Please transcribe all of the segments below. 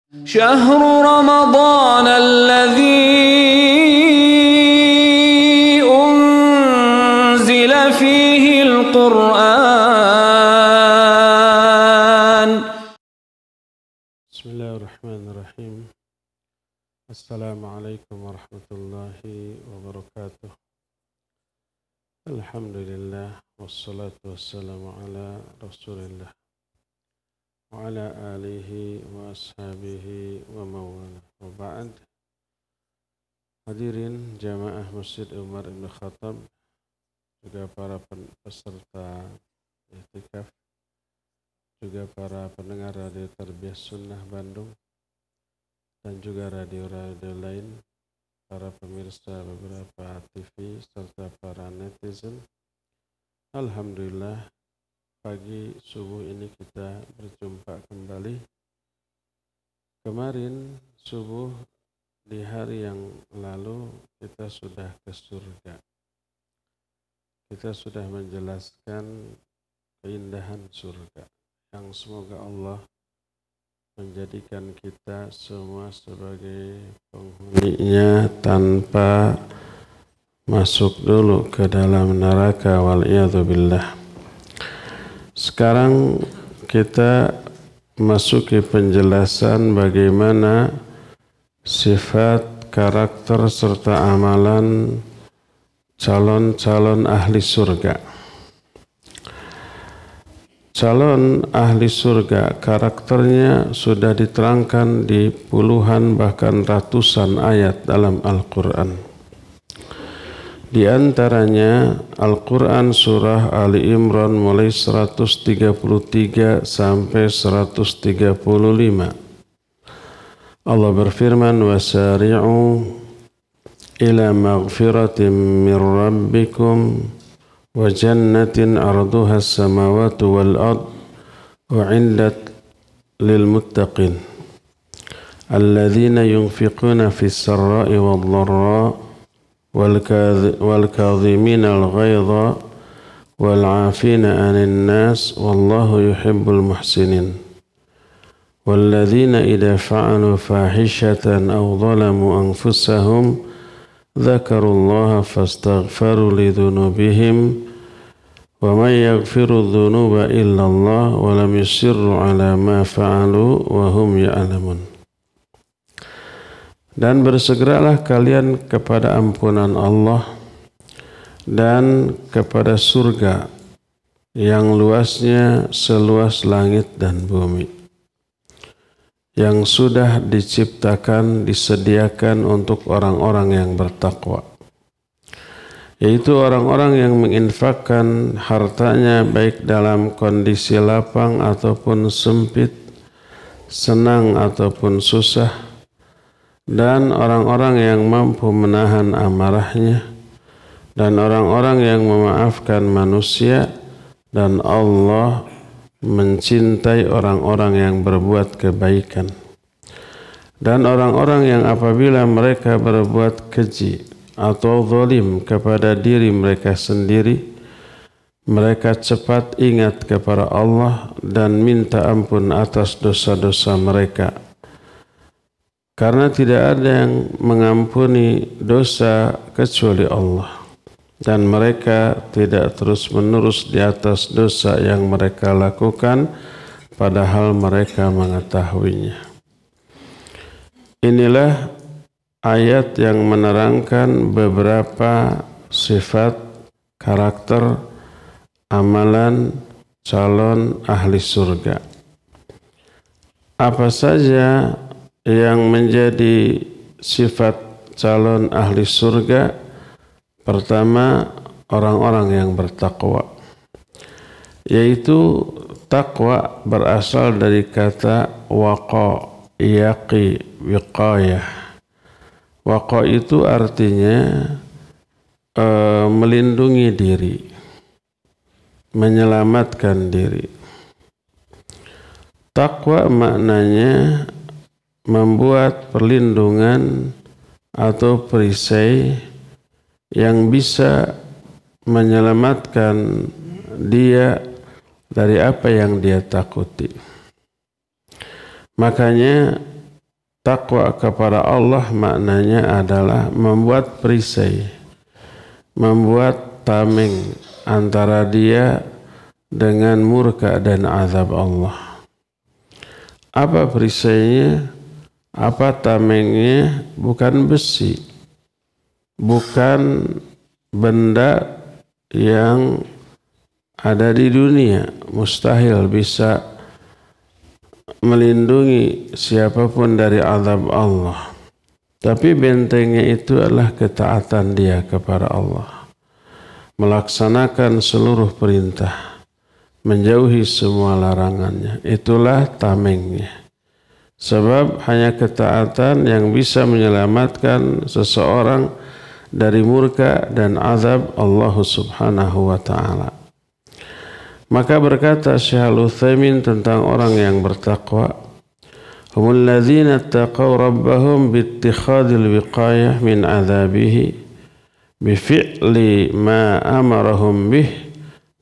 شهر رمضان الذي أنزل فيه القرآن. بسم الله الرحمن الرحيم. السلام عليكم ورحمة الله وبركاته. الحمد لله والصلاة والسلام على رسول الله وعلى آله وأصحابه ومواله. Waba'd. Hadirin jamaah Masjid Umar Ibn Khattab, juga para peserta i'tikaf, juga para pendengar Radio Tarbiyah Sunnah Bandung, dan juga radio-radio lain, para pemirsa beberapa TV, serta para netizen. Alhamdulillah, pagi subuh ini kita berjumpa kembali. Kemarin subuh di hari yang lalu kita sudah ke surga. Kita sudah menjelaskan keindahan surga yang semoga Allah menjadikan kita semua sebagai penghuninya tanpa masuk dulu ke dalam neraka, wal'iyadzubillah. Sekarang kita masuki penjelasan bagaimana sifat, karakter, serta amalan calon-calon ahli surga. Calon ahli surga karakternya sudah diterangkan di puluhan bahkan ratusan ayat dalam Al-Quran. Di antaranya Al-Quran surah Ali Imran mulai 133 sampai 135. Allah berfirman, "Wasari'u ila maghfiratin min rabbikum wa jannatin 'arduha as-samawati wal ard u'iddat lil muttaqin alladzina yunfiquna fis sarra'i wad dharra والكاظمين الغيظ والعافين عن الناس والله يحب المحسنين والذين إذا فعلوا فاحشة أو ظلموا أنفسهم ذكروا الله فاستغفروا لذنوبهم ومن يغفر الذنوب إلا الله ولم يصروا على ما فعلوا وهم يعلمون." Dan bersegeralah kalian kepada ampunan Allah dan kepada surga yang luasnya seluas langit dan bumi, yang sudah diciptakan, disediakan untuk orang-orang yang bertakwa, yaitu orang-orang yang menginfakkan hartanya baik dalam kondisi lapang ataupun sempit, senang ataupun susah, dan orang-orang yang mampu menahan amarahnya, dan orang-orang yang memaafkan manusia, dan Allah mencintai orang-orang yang berbuat kebaikan. Dan orang-orang yang apabila mereka berbuat keji atau zalim kepada diri mereka sendiri, mereka cepat ingat kepada Allah dan minta ampun atas dosa-dosa mereka. Karena tidak ada yang mengampuni dosa kecuali Allah, dan mereka tidak terus-menerus di atas dosa yang mereka lakukan padahal mereka mengetahuinya. Inilah ayat yang menerangkan beberapa sifat, karakter, amalan calon ahli surga. Apa saja yang menjadi sifat calon ahli surga? Pertama, orang-orang yang bertakwa, yaitu takwa berasal dari kata waqa, yaqi, wiqayah. Waqa itu artinya melindungi diri, menyelamatkan diri. Takwa maknanya membuat perlindungan atau perisai yang bisa menyelamatkan dia dari apa yang dia takuti. Makanya takwa kepada Allah maknanya adalah membuat perisai, membuat tameng antara dia dengan murka dan azab Allah. Apa perisainya? Apa tamengnya? Bukan besi, bukan benda yang ada di dunia, mustahil bisa melindungi siapapun dari azab Allah. Tapi bentengnya itu adalah ketaatan dia kepada Allah, melaksanakan seluruh perintah, menjauhi semua larangannya. Itulah tamengnya. Sebab hanya ketaatan yang bisa menyelamatkan seseorang dari murka dan azab Allah Subhanahu wa ta'ala. Maka berkata Syekh Al-Utsaimin tentang orang yang bertakwa, humul ladzina taqaw rabbahum bittikhadil wiqayah min azabihi bifi'li ma amarahum bih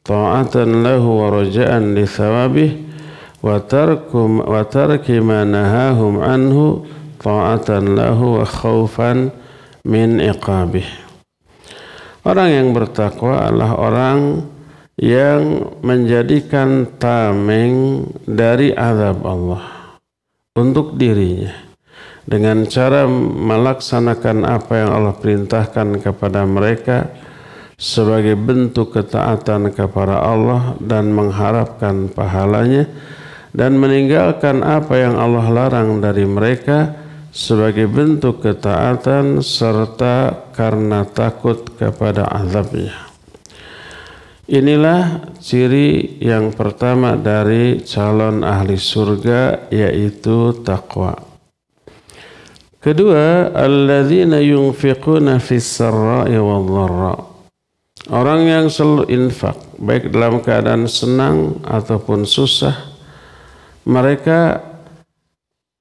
ta'atan lahu wa raja'an li thawabih wa tarki ma nahahum anhu ta'atan lahu wa khaufan min iqabih. Orang yang bertakwa adalah orang yang menjadikan tameng dari azab Allah untuk dirinya dengan cara melaksanakan apa yang Allah perintahkan kepada mereka sebagai bentuk ketaatan kepada Allah dan mengharapkan pahalanya, dan meninggalkan apa yang Allah larang dari mereka sebagai bentuk ketaatan serta karena takut kepada azabnya. Inilah ciri yang pertama dari calon ahli surga, yaitu takwa. Kedua, alladzina yunfiquna fis sarra'i wal dharra. Orang yang selalu infak, baik dalam keadaan senang ataupun susah, mereka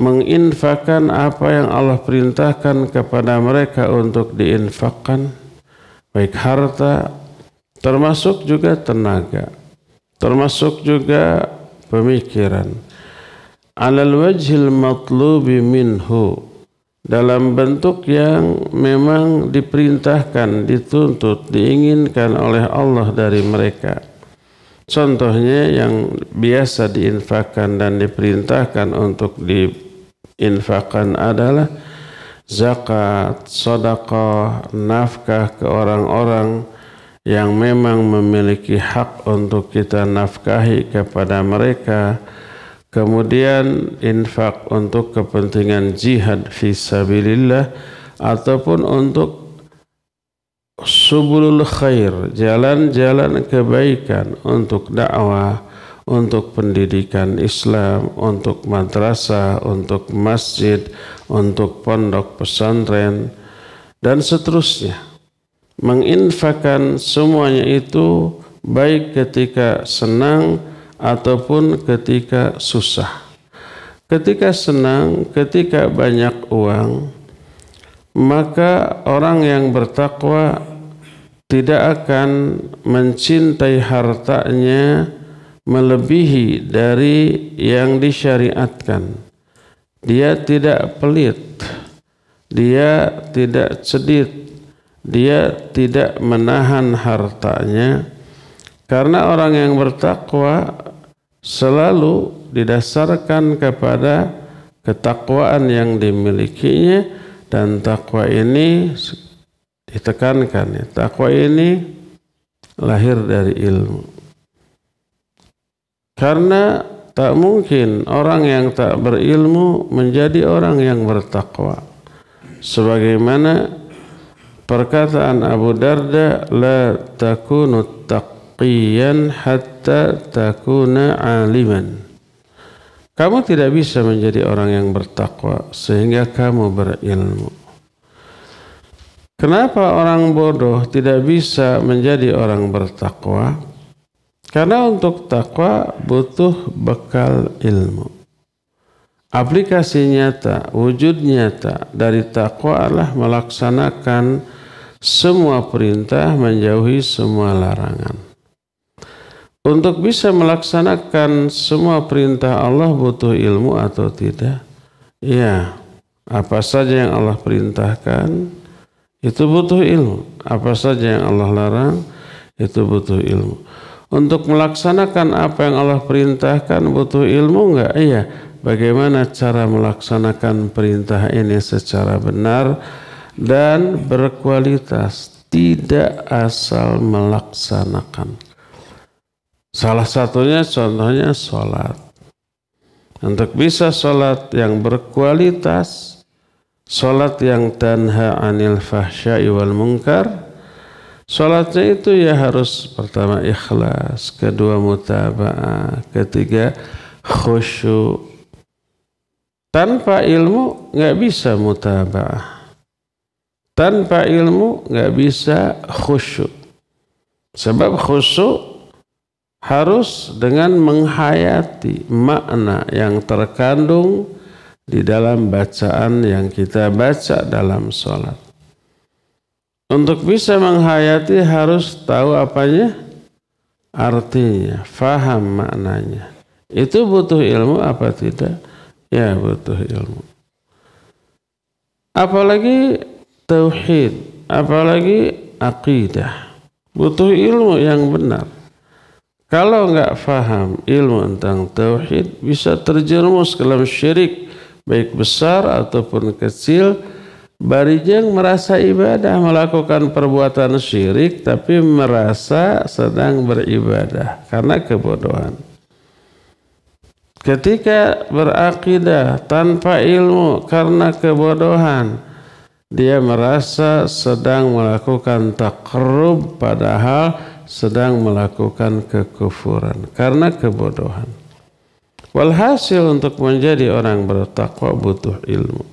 menginfakkan apa yang Allah perintahkan kepada mereka untuk diinfakkan, baik harta, termasuk juga tenaga, termasuk juga pemikiran, alal wajhil matlubi minhu, dalam bentuk yang memang diperintahkan, dituntut, diinginkan oleh Allah dari mereka. Contohnya yang biasa diinfakkan dan diperintahkan untuk diinfakkan adalah zakat, sedekah, nafkah ke orang-orang yang memang memiliki hak untuk kita nafkahi kepada mereka. Kemudian infak untuk kepentingan jihad fi sabilillah ataupun untuk subulul khair, jalan-jalan kebaikan, untuk dakwah, untuk pendidikan Islam, untuk madrasah, untuk masjid, untuk pondok pesantren, dan seterusnya. Menginfakkan semuanya itu baik ketika senang ataupun ketika susah. Ketika senang, ketika banyak uang, maka orang yang bertakwa tidak akan mencintai hartanya melebihi dari yang disyariatkan. Dia tidak pelit, dia tidak cedit, dia tidak menahan hartanya, karena orang yang bertakwa selalu didasarkan kepada ketakwaan yang dimilikinya. Dan takwa ini ditekankan, takwa ini lahir dari ilmu. Karena tak mungkin orang yang tak berilmu menjadi orang yang bertakwa. Sebagaimana perkataan Abu Darda, la takunu taqiyan hatta takuna aliman. Kamu tidak bisa menjadi orang yang bertakwa sehingga kamu berilmu. Kenapa orang bodoh tidak bisa menjadi orang bertakwa? Karena untuk takwa butuh bekal ilmu. Aplikasi nyata, wujud nyata dari takwa adalah melaksanakan semua perintah, menjauhi semua larangan. Untuk bisa melaksanakan semua perintah Allah butuh ilmu atau tidak? Ya, Apa saja yang Allah perintahkan itu butuh ilmu. Apa saja yang Allah larang itu butuh ilmu. Untuk melaksanakan apa yang Allah perintahkan butuh ilmu enggak? Iya. Bagaimana cara melaksanakan perintah ini secara benar dan berkualitas, tidak asal melaksanakan. Salah satunya contohnya sholat. Untuk bisa sholat yang berkualitas, sholat yang tanha anil fahsya'i wal munkar, sholatnya itu ya harus pertama ikhlas, kedua mutaba'ah, ketiga khusyuk. Tanpa ilmu nggak bisa mutaba'ah. Tanpa ilmu nggak bisa khusyuk. Sebab khusyuk harus dengan menghayati makna yang terkandung di dalam bacaan yang kita baca dalam sholat. Untuk bisa menghayati harus tahu apanya? Artinya, faham maknanya. Itu butuh ilmu apa tidak? Ya, butuh ilmu. Apalagi tauhid, apalagi akidah. Butuh ilmu yang benar. Kalau enggak faham ilmu tentang tauhid, bisa terjerumus ke dalam syirik, baik besar ataupun kecil. Barijeng merasa ibadah, melakukan perbuatan syirik, tapi merasa sedang beribadah karena kebodohan. Ketika berakidah tanpa ilmu karena kebodohan, dia merasa sedang melakukan taqarrub padahal sedang melakukan kekufuran karena kebodohan. Walhasil untuk menjadi orang bertakwa butuh ilmu.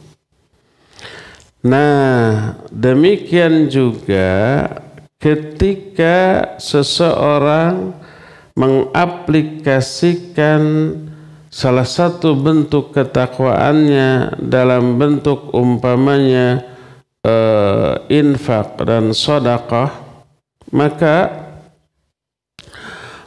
Nah, demikian juga ketika seseorang mengaplikasikan salah satu bentuk ketakwaannya dalam bentuk umpamanya infak dan sedekah, maka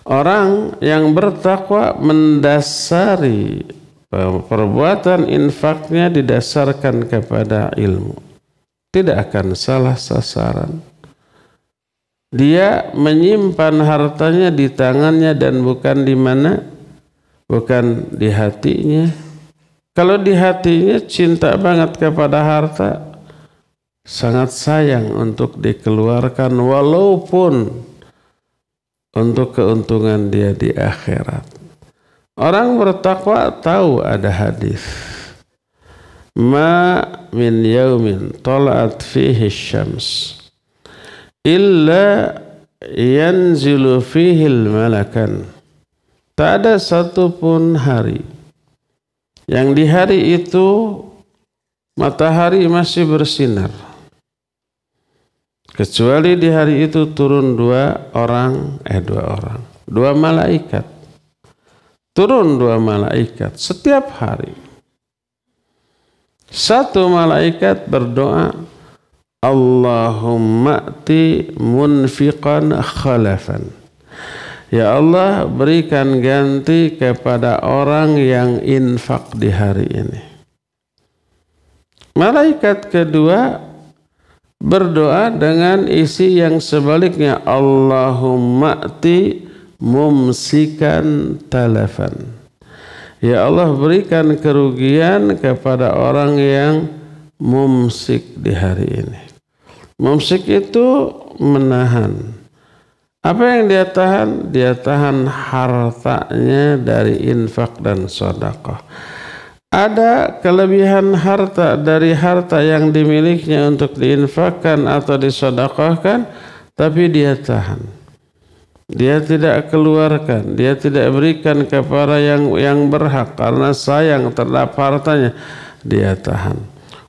orang yang bertakwa mendasari perbuatan infaknya didasarkan kepada ilmu. Tidak akan salah sasaran. Dia menyimpan hartanya di tangannya dan bukan di mana? Bukan di hatinya. Kalau di hatinya cinta banget kepada harta, sangat sayang untuk dikeluarkan walaupun untuk keuntungan dia di akhirat. Orang bertakwa tahu ada hadis. Ma min yaumin tala'at fihi syams illa yanzilu fihi al-malakan. Tak ada satupun hari yang di hari itu matahari masih bersinar, kecuali di hari itu turun dua malaikat. Turun dua malaikat setiap hari. Satu malaikat berdoa, Allahumma ati munfiqan khalafan. Ya Allah, berikan ganti kepada orang yang infak di hari ini. Malaikat kedua berdoa dengan isi yang sebaliknya, Allahumma ati mumsikan talafan. Ya Allah, berikan kerugian kepada orang yang mumsik di hari ini. Mumsik itu menahan. Apa yang dia tahan? Dia tahan hartanya dari infak dan sedekah. Ada kelebihan harta dari harta yang dimilikinya untuk diinfakkan atau disedekahkan, tapi dia tahan. Dia tidak keluarkan, dia tidak berikan kepada yang berhak karena sayang terhadap hartanya. Dia tahan.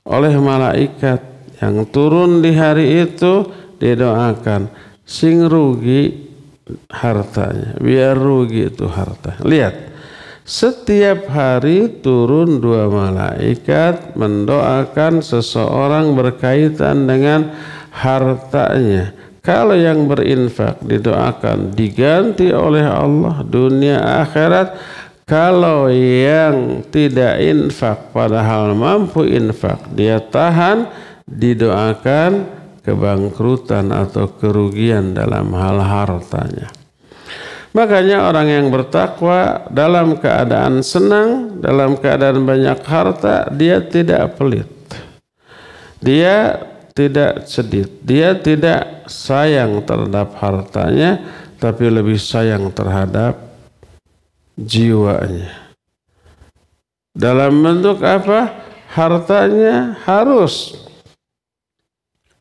Oleh malaikat yang turun di hari itu didoakan, sing rugi hartanya, biar rugi itu harta. Lihat, setiap hari turun dua malaikat mendoakan seseorang berkaitan dengan hartanya. Kalau yang berinfak didoakan diganti oleh Allah dunia akhirat. Kalau yang tidak infak padahal mampu infak, dia tahan, didoakan kebangkrutan atau kerugian dalam hal hartanya. Makanya orang yang bertakwa dalam keadaan senang, dalam keadaan banyak harta, dia tidak pelit. Dia tidak sedih, dia tidak sayang terhadap hartanya, tapi lebih sayang terhadap jiwanya. Dalam bentuk apa? Hartanya harus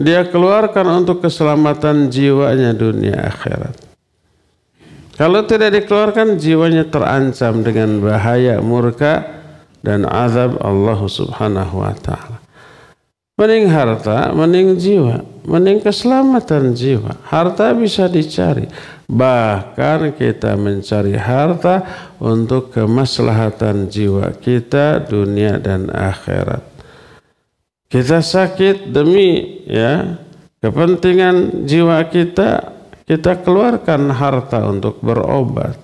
dia keluarkan untuk keselamatan jiwanya dunia akhirat. Kalau tidak dikeluarkan, jiwanya terancam dengan bahaya murka dan azab Allah Subhanahu wa ta'ala. Mending harta, mending jiwa, mending keselamatan jiwa. Harta bisa dicari. Bahkan kita mencari harta untuk kemaslahatan jiwa kita dunia dan akhirat. Kita sakit demi kepentingan jiwa kita, kita keluarkan harta untuk berobat.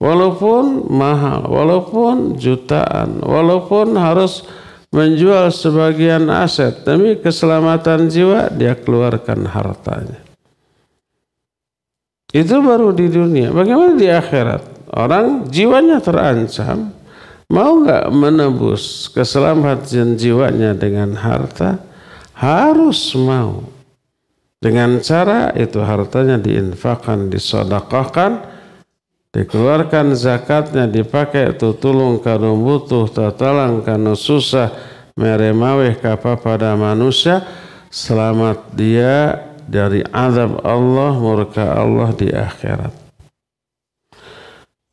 Walaupun mahal, walaupun jutaan, walaupun harus menjual sebagian aset, demi keselamatan jiwa dia keluarkan hartanya. Itu baru di dunia. Bagaimana di akhirat? Orang jiwanya terancam, mau nggak menebus keselamatan jiwanya dengan harta? Harus mau. Dengan cara itu hartanya diinfakkan, disedekahkan, dikeluarkan zakatnya, dipakai tu tulung kanu butuh, tatalang kanu susah, meremaweh kapa pada manusia, selamat dia dari azab Allah, murka Allah di akhirat.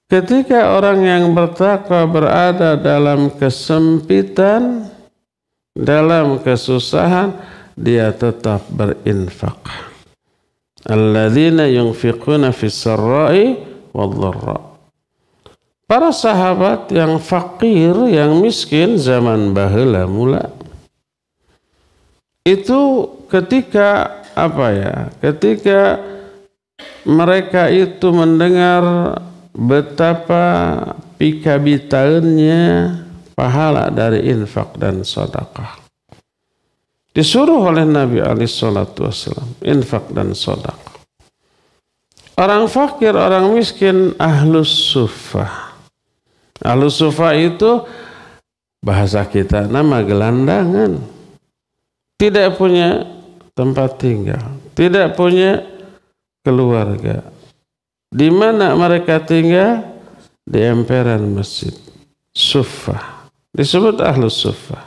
Ketika orang yang bertakwa berada dalam kesempitan, dalam kesusahan, dia tetap berinfak. Alladzina yunfiquna fis sarra'i wad-dharra. Para sahabat yang fakir, yang miskin zaman baheula mula, itu ketika ketika mereka itu mendengar betapa pikabitaannya pahala dari infak dan sedekah, disuruh oleh Nabi SAW infak dan sedekah. Orang fakir, orang miskin, ahlus suffah. Ahlus suffah itu bahasa kita nama gelandangan. Tidak punya tempat tinggal, tidak punya keluarga. Di mana mereka tinggal? Di emperan masjid. Suffah. Disebut ahlus suffah.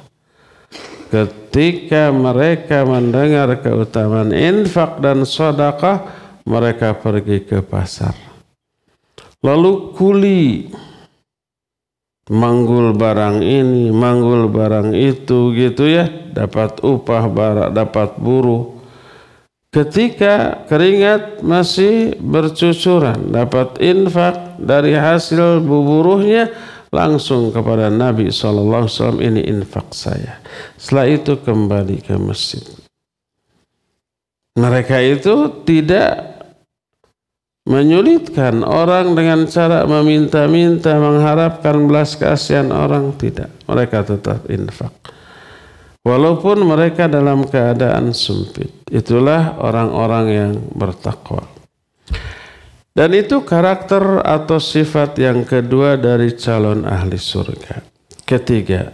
Ketika mereka mendengar keutamaan infak dan sedekah, mereka pergi ke pasar. Lalu kuli, manggul barang ini, manggul barang itu, gitu ya. Dapat upah, dapat buruh. Ketika keringat masih bercucuran, dapat infak dari hasil buruhnya, langsung kepada Nabi SAW, ini infak saya. Setelah itu kembali ke masjid. Mereka itu tidak menyulitkan orang dengan cara meminta-minta, mengharapkan belas kasihan orang, tidak. Mereka tetap infak. Walaupun mereka dalam keadaan sempit. Itulah orang-orang yang bertakwa. Dan itu karakter atau sifat yang kedua dari calon ahli surga. Ketiga,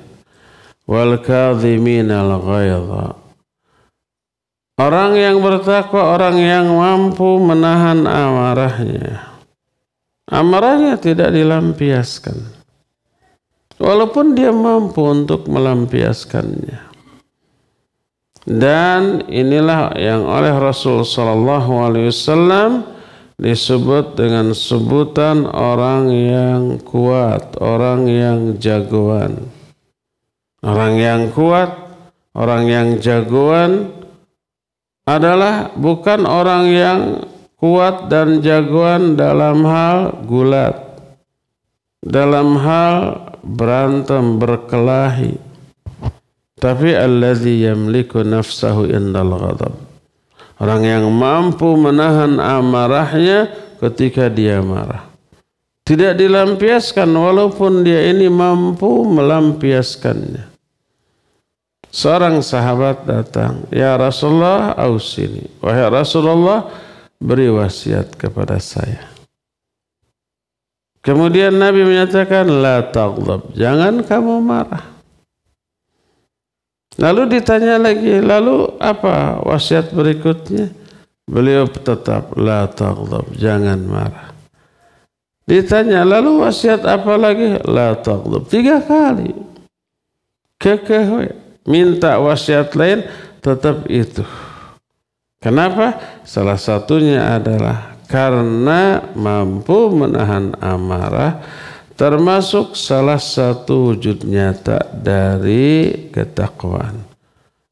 wal kadhiminal ghaidha. Orang yang bertakwa, orang yang mampu menahan amarahnya. Amarahnya tidak dilampiaskan. Walaupun dia mampu untuk melampiaskannya. Dan inilah yang oleh Rasul SAW disebut dengan sebutan orang yang kuat, orang yang jagoan. Orang yang kuat, orang yang jagoan adalah bukan orang yang kuat dan jagoan dalam hal gulat, dalam hal berantem berkelahi, tapi allazi yamliku nafsahu indal ghadab. Orang yang mampu menahan amarahnya ketika dia marah. Tidak dilampiaskan walaupun dia ini mampu melampiaskannya. Seorang sahabat datang, "Ya Rasulullah, ausini." Wahai Rasulullah, beri wasiat kepada saya. Kemudian Nabi menyatakan, "La taghdab." Jangan kamu marah. Lalu ditanya lagi, lalu apa wasiat berikutnya? Beliau tetap, "La taghdab." Jangan marah. Ditanya, lalu wasiat apa lagi? La taghdab. 3 kali. Kekeh, minta wasiat lain, tetap itu. Kenapa? Salah satunya adalah karena mampu menahan amarah, termasuk salah satu wujud nyata dari ketakwaan.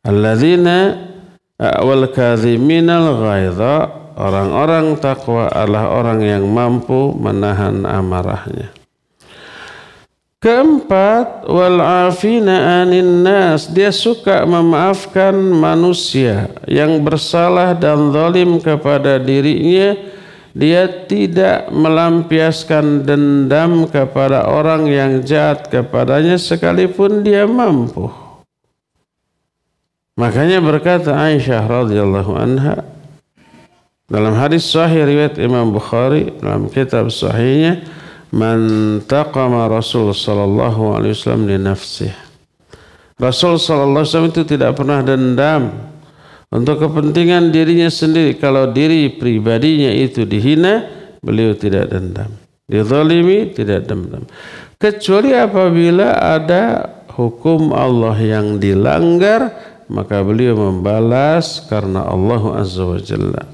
Alladzina wal kadhiminal ghaidha. Orang-orang takwa adalah orang yang mampu menahan amarahnya. Keempat, wal afina anin nas. Dia suka memaafkan manusia yang bersalah dan zalim kepada dirinya. Dia tidak melampiaskan dendam kepada orang yang jahat kepadanya sekalipun dia mampu. Makanya berkata Aisyah radhiyallahu anha dalam hadis sahih riwayat Imam Bukhari dalam kitab sahihnya, "Man taqama Rasul sallallahu alaihi wasallam li nafsihi." Rasul sallallahu alaihi wasallam itu tidak pernah dendam untuk kepentingan dirinya sendiri. Kalau diri pribadinya itu dihina, beliau tidak dendam. Dizalimi, tidak dendam. Kecuali apabila ada hukum Allah yang dilanggar, maka beliau membalas karena Allah Azza wa Jalla.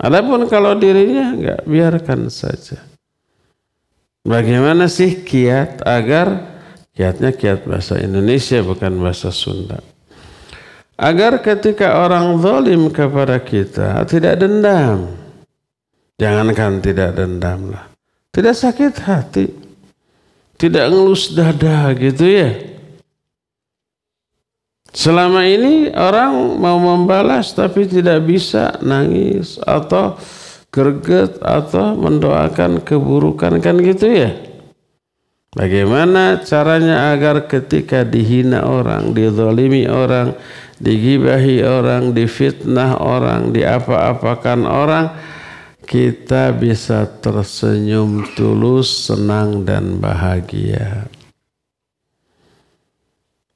Adapun kalau dirinya enggak, biarkan saja. Bagaimana sih kiat agar kiatnya kiat bahasa Indonesia bukan bahasa Sunda. Agar ketika orang zalim kepada kita tidak dendam. Jangankan tidak dendam lah. Tidak sakit hati. Tidak ngelus dada gitu ya. Selama ini orang mau membalas tapi tidak bisa, nangis atau greget atau mendoakan keburukan, kan gitu ya. Bagaimana caranya agar ketika dihina orang, dizalimi orang, digibahi orang, difitnah orang, diapa-apakan orang, kita bisa tersenyum tulus, senang dan bahagia.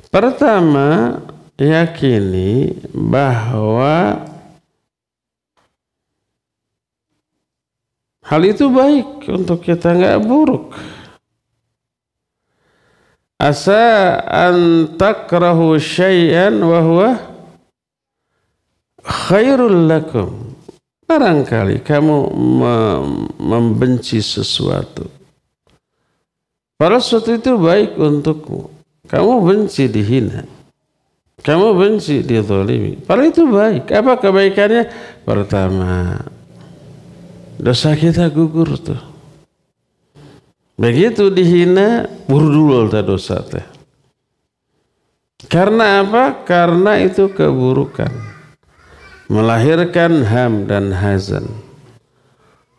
Pertama, yakini bahwa hal itu baik untuk kita, enggak buruk. Asa an takrahu syai'an wa huwa khairul lakum. Barangkali kamu membenci sesuatu, padahal sesuatu itu baik untukmu. Kamu benci dihina, kamu benci dizalimi, padahal itu baik. Apa kebaikannya? Pertama, dosa kita gugur tuh. Begitu dihina, burdul ta dosa teh. Karena apa? Karena itu keburukan, melahirkan ham dan hazan.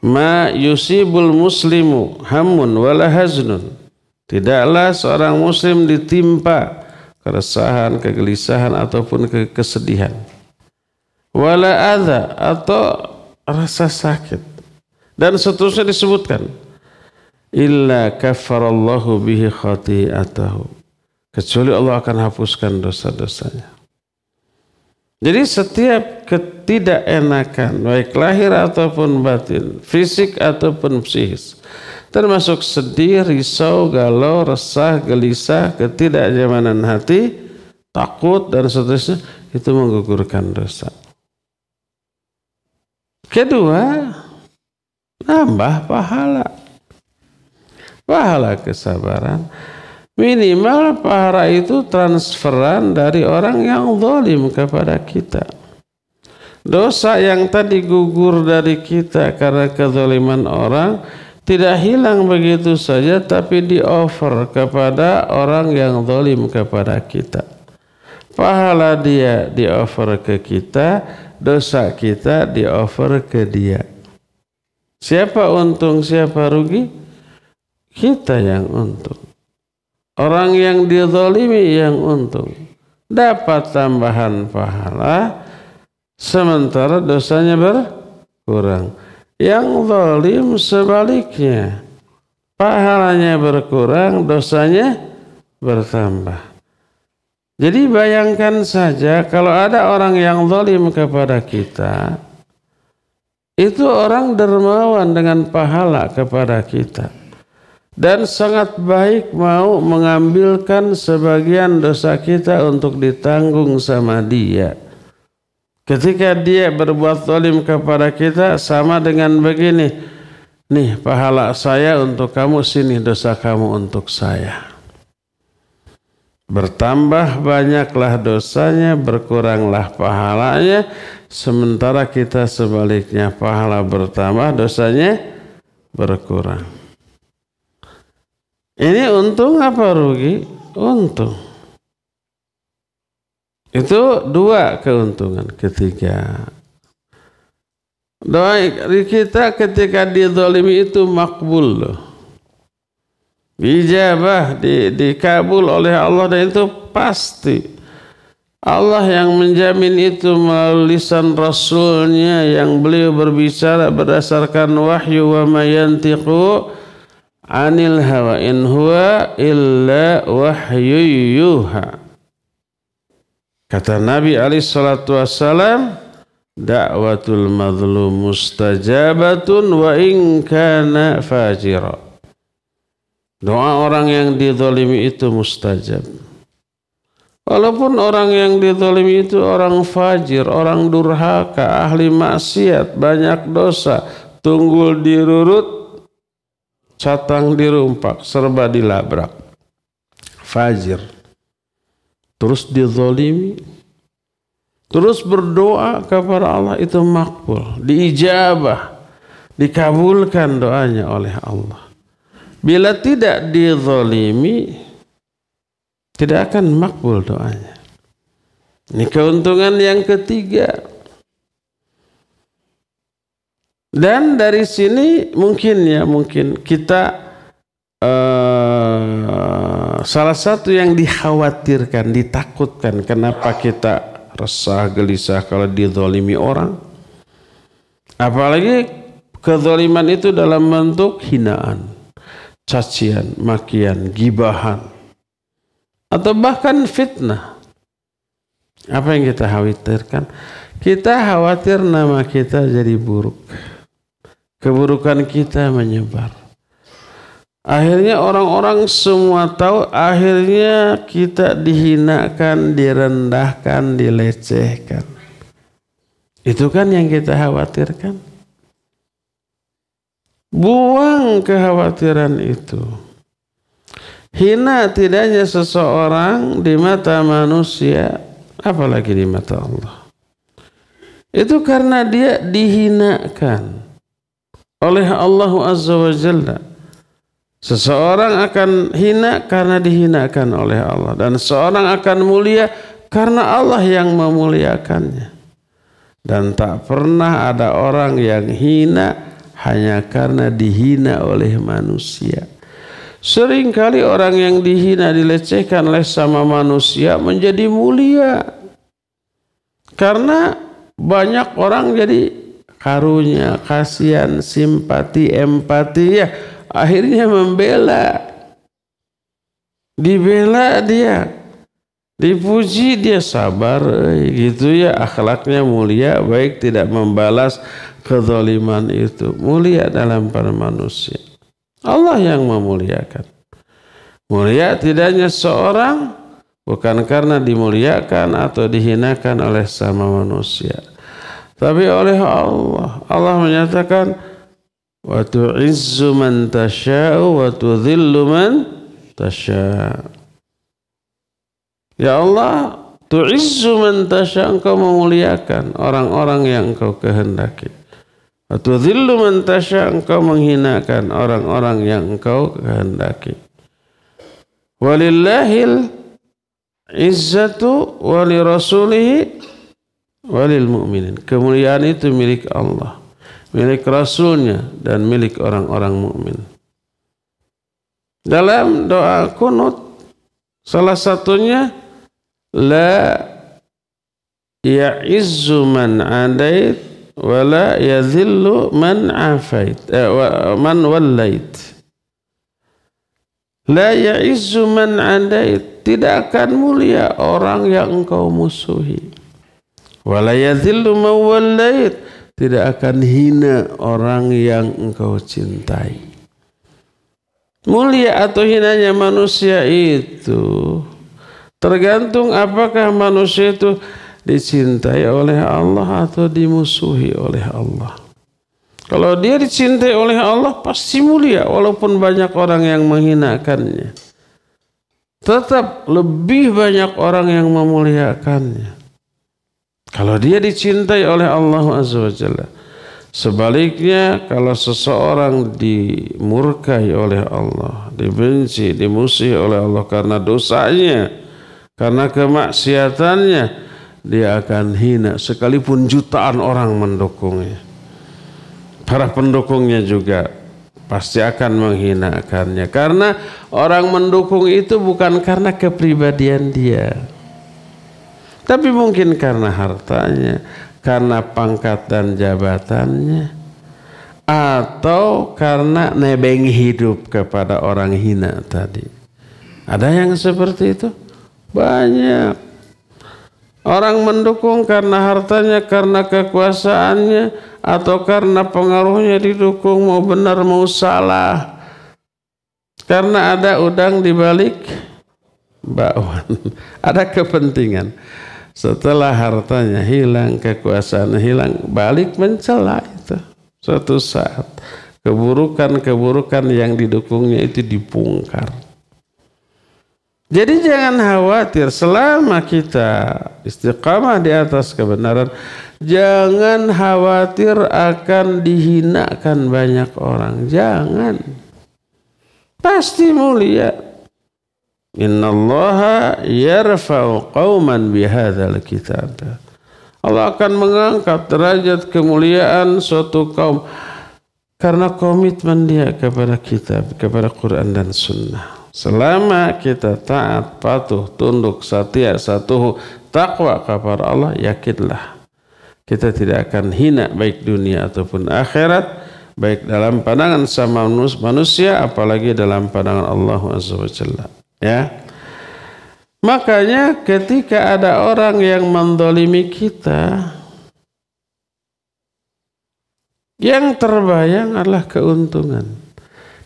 Ma yusibul muslimu hamun wala haznun. Tidaklah seorang muslim ditimpa keresahan, kegelisahan ataupun kesedihan. Wala adza, atau rasa sakit. Dan seterusnya disebutkan. Illa kafarallahu bihi khati'atahu. Kecuali Allah akan hapuskan dosa-dosanya. Jadi setiap ketidakenakan, baik lahir ataupun batin, fisik ataupun psikis, termasuk sedih, risau, galau, resah, gelisah, ketidaknyamanan hati, takut dan seterusnya, itu menggugurkan dosa. Kedua, nambah pahala. Pahala kesabaran. Minimal pahala itu transferan dari orang yang zalim kepada kita. Dosa yang tadi gugur dari kita karena kezaliman orang tidak hilang begitu saja, tapi di-offer kepada orang yang zalim kepada kita. Pahala dia di-offer ke kita, dosa kita di-offer ke dia. Siapa untung, siapa rugi? kita yang untung. Orang yang dizalimi yang untung. Dapat tambahan pahala sementara dosanya berkurang. Yang zalim sebaliknya. Pahalanya berkurang, dosanya bertambah. Jadi bayangkan saja kalau ada orang yang zalim kepada kita, itu orang dermawan dengan pahala kepada kita. Dan sangat baik mau mengambilkan sebagian dosa kita untuk ditanggung sama dia. Ketika dia berbuat zalim kepada kita sama dengan begini, nih pahala saya untuk kamu, sini dosa kamu untuk saya. Bertambah banyaklah dosanya, berkuranglah pahalanya, sementara kita sebaliknya pahala bertambah, dosanya berkurang. Ini untung apa rugi? Untung. Itu dua keuntungan. Ketiga, doa kita ketika dizalimi itu makbul loh. Dijabah, dikabul oleh Allah, dan itu pasti. Allah yang menjamin itu melalui lisan Rasulnya yang beliau berbicara berdasarkan wahyu, wa ma yantiqu anil hawa in huwa illa wahyu yuha. Kata Nabi alaihi salatu wassalam, da'watul mazlum mustajabatun wa in kana fajira. Doa orang yang dizalimi itu mustajab. Walaupun orang yang dizalimi itu orang fajir, orang durhaka, ahli maksiat, banyak dosa, tunggul dirurut, catang dirumpak, serba dilabrak. Fajir. Terus dizalimi. Terus berdoa kepada Allah, itu makbul, diijabah, dikabulkan doanya oleh Allah. Bila tidak dizalimi, tidak akan makbul doanya. Ini keuntungan yang ketiga. Dan dari sini mungkin kita salah satu yang dikhawatirkan, ditakutkan, kenapa kita resah, gelisah kalau dizalimi orang. Apalagi kezaliman itu dalam bentuk hinaan, cacian, makian, gibahan, atau bahkan fitnah. Apa yang kita khawatirkan? Kita khawatir nama kita jadi buruk. Keburukan kita menyebar. Akhirnya orang-orang semua tahu, akhirnya kita dihinakan, direndahkan, dilecehkan. Itu kan yang kita khawatirkan. Buang kekhawatiran itu. Hina tidaknya seseorang di mata manusia, apalagi di mata Allah. Itu karena dia dihinakan oleh Allah Azza wa Jalla. Seseorang akan hina karena dihinakan oleh Allah. Dan seorang akan mulia karena Allah yang memuliakannya. Dan tak pernah ada orang yang hina hanya karena dihina oleh manusia. Seringkali orang yang dihina, dilecehkan oleh sama manusia menjadi mulia. Karena banyak orang jadi karunia, kasihan, simpati, empati, ya akhirnya membela. Dibela dia, dipuji dia, sabar gitu ya, akhlaknya mulia, baik, tidak membalas kezaliman itu, mulia dalam para manusia. Allah yang memuliakan. Mulia tidaknya seorang bukan karena dimuliakan atau dihinakan oleh sama manusia, tapi oleh Allah. Allah menyatakan, wa tu'izzu man tasha'u wa tudhillu man tasha'. Ya Allah, tu'izzu man tasha', engkau memuliakan orang-orang yang engkau kehendaki. Wa tudhillu man tasha', engkau menghinakan orang-orang yang engkau kehendaki. Walillahil izzatu wa li rasulihi wa lil mu'minin. Kemuliaan itu milik Allah, milik Rasulnya, dan milik orang-orang mukmin. Dalam doa kunut salah satunya la ya'izzu man adait wa la yadhillu man afait man wallait. La ya'izzu man adait, tidak akan mulia orang yang engkau musuhi. Wa la yadhillu man wallait, tidak akan hina orang yang engkau cintai. Mulia atau hinanya manusia itu tergantung apakah manusia itu dicintai oleh Allah atau dimusuhi oleh Allah. Kalau dia dicintai oleh Allah pasti mulia walaupun banyak orang yang menghinakannya. Tetap lebih banyak orang yang memuliakannya. Kalau dia dicintai oleh Allah Azza wa Jalla. Sebaliknya kalau seseorang dimurkai oleh Allah, dibenci, dimusuhi oleh Allah karena dosanya, karena kemaksiatannya, dia akan hina sekalipun jutaan orang mendukungnya. Para pendukungnya juga pasti akan menghinakannya karena orang mendukung itu bukan karena kepribadian dia, tapi mungkin karena hartanya, karena pangkat dan jabatannya, atau karena nebeng hidup kepada orang hina tadi. Ada yang seperti itu? Banyak. Orang mendukung karena hartanya, karena kekuasaannya, atau karena pengaruhnya didukung, mau benar mau salah. Karena ada udang di balik bakwan. Ada kepentingan. Setelah hartanya hilang, kekuasaan hilang, balik mencela itu. Suatu saat keburukan-keburukan yang didukungnya itu dibongkar. Jadi jangan khawatir selama kita istiqamah di atas kebenaran, jangan khawatir akan dihinakan banyak orang. Jangan. Pasti mulia. Innallaha yarfa'u qauman bihadzal kitab. Allah akan mengangkat derajat kemuliaan suatu kaum karena komitmen dia kepada kitab, kepada Quran dan Sunnah. Selama kita taat, patuh, tunduk, setia, satuhu, takwa kepada Allah, yakinlah kita tidak akan hina baik dunia ataupun akhirat, baik dalam pandangan sama manusia, apalagi dalam pandangan Allah Azza wa Jalla. Ya, makanya ketika ada orang yang mendolimi kita, yang terbayang adalah keuntungan.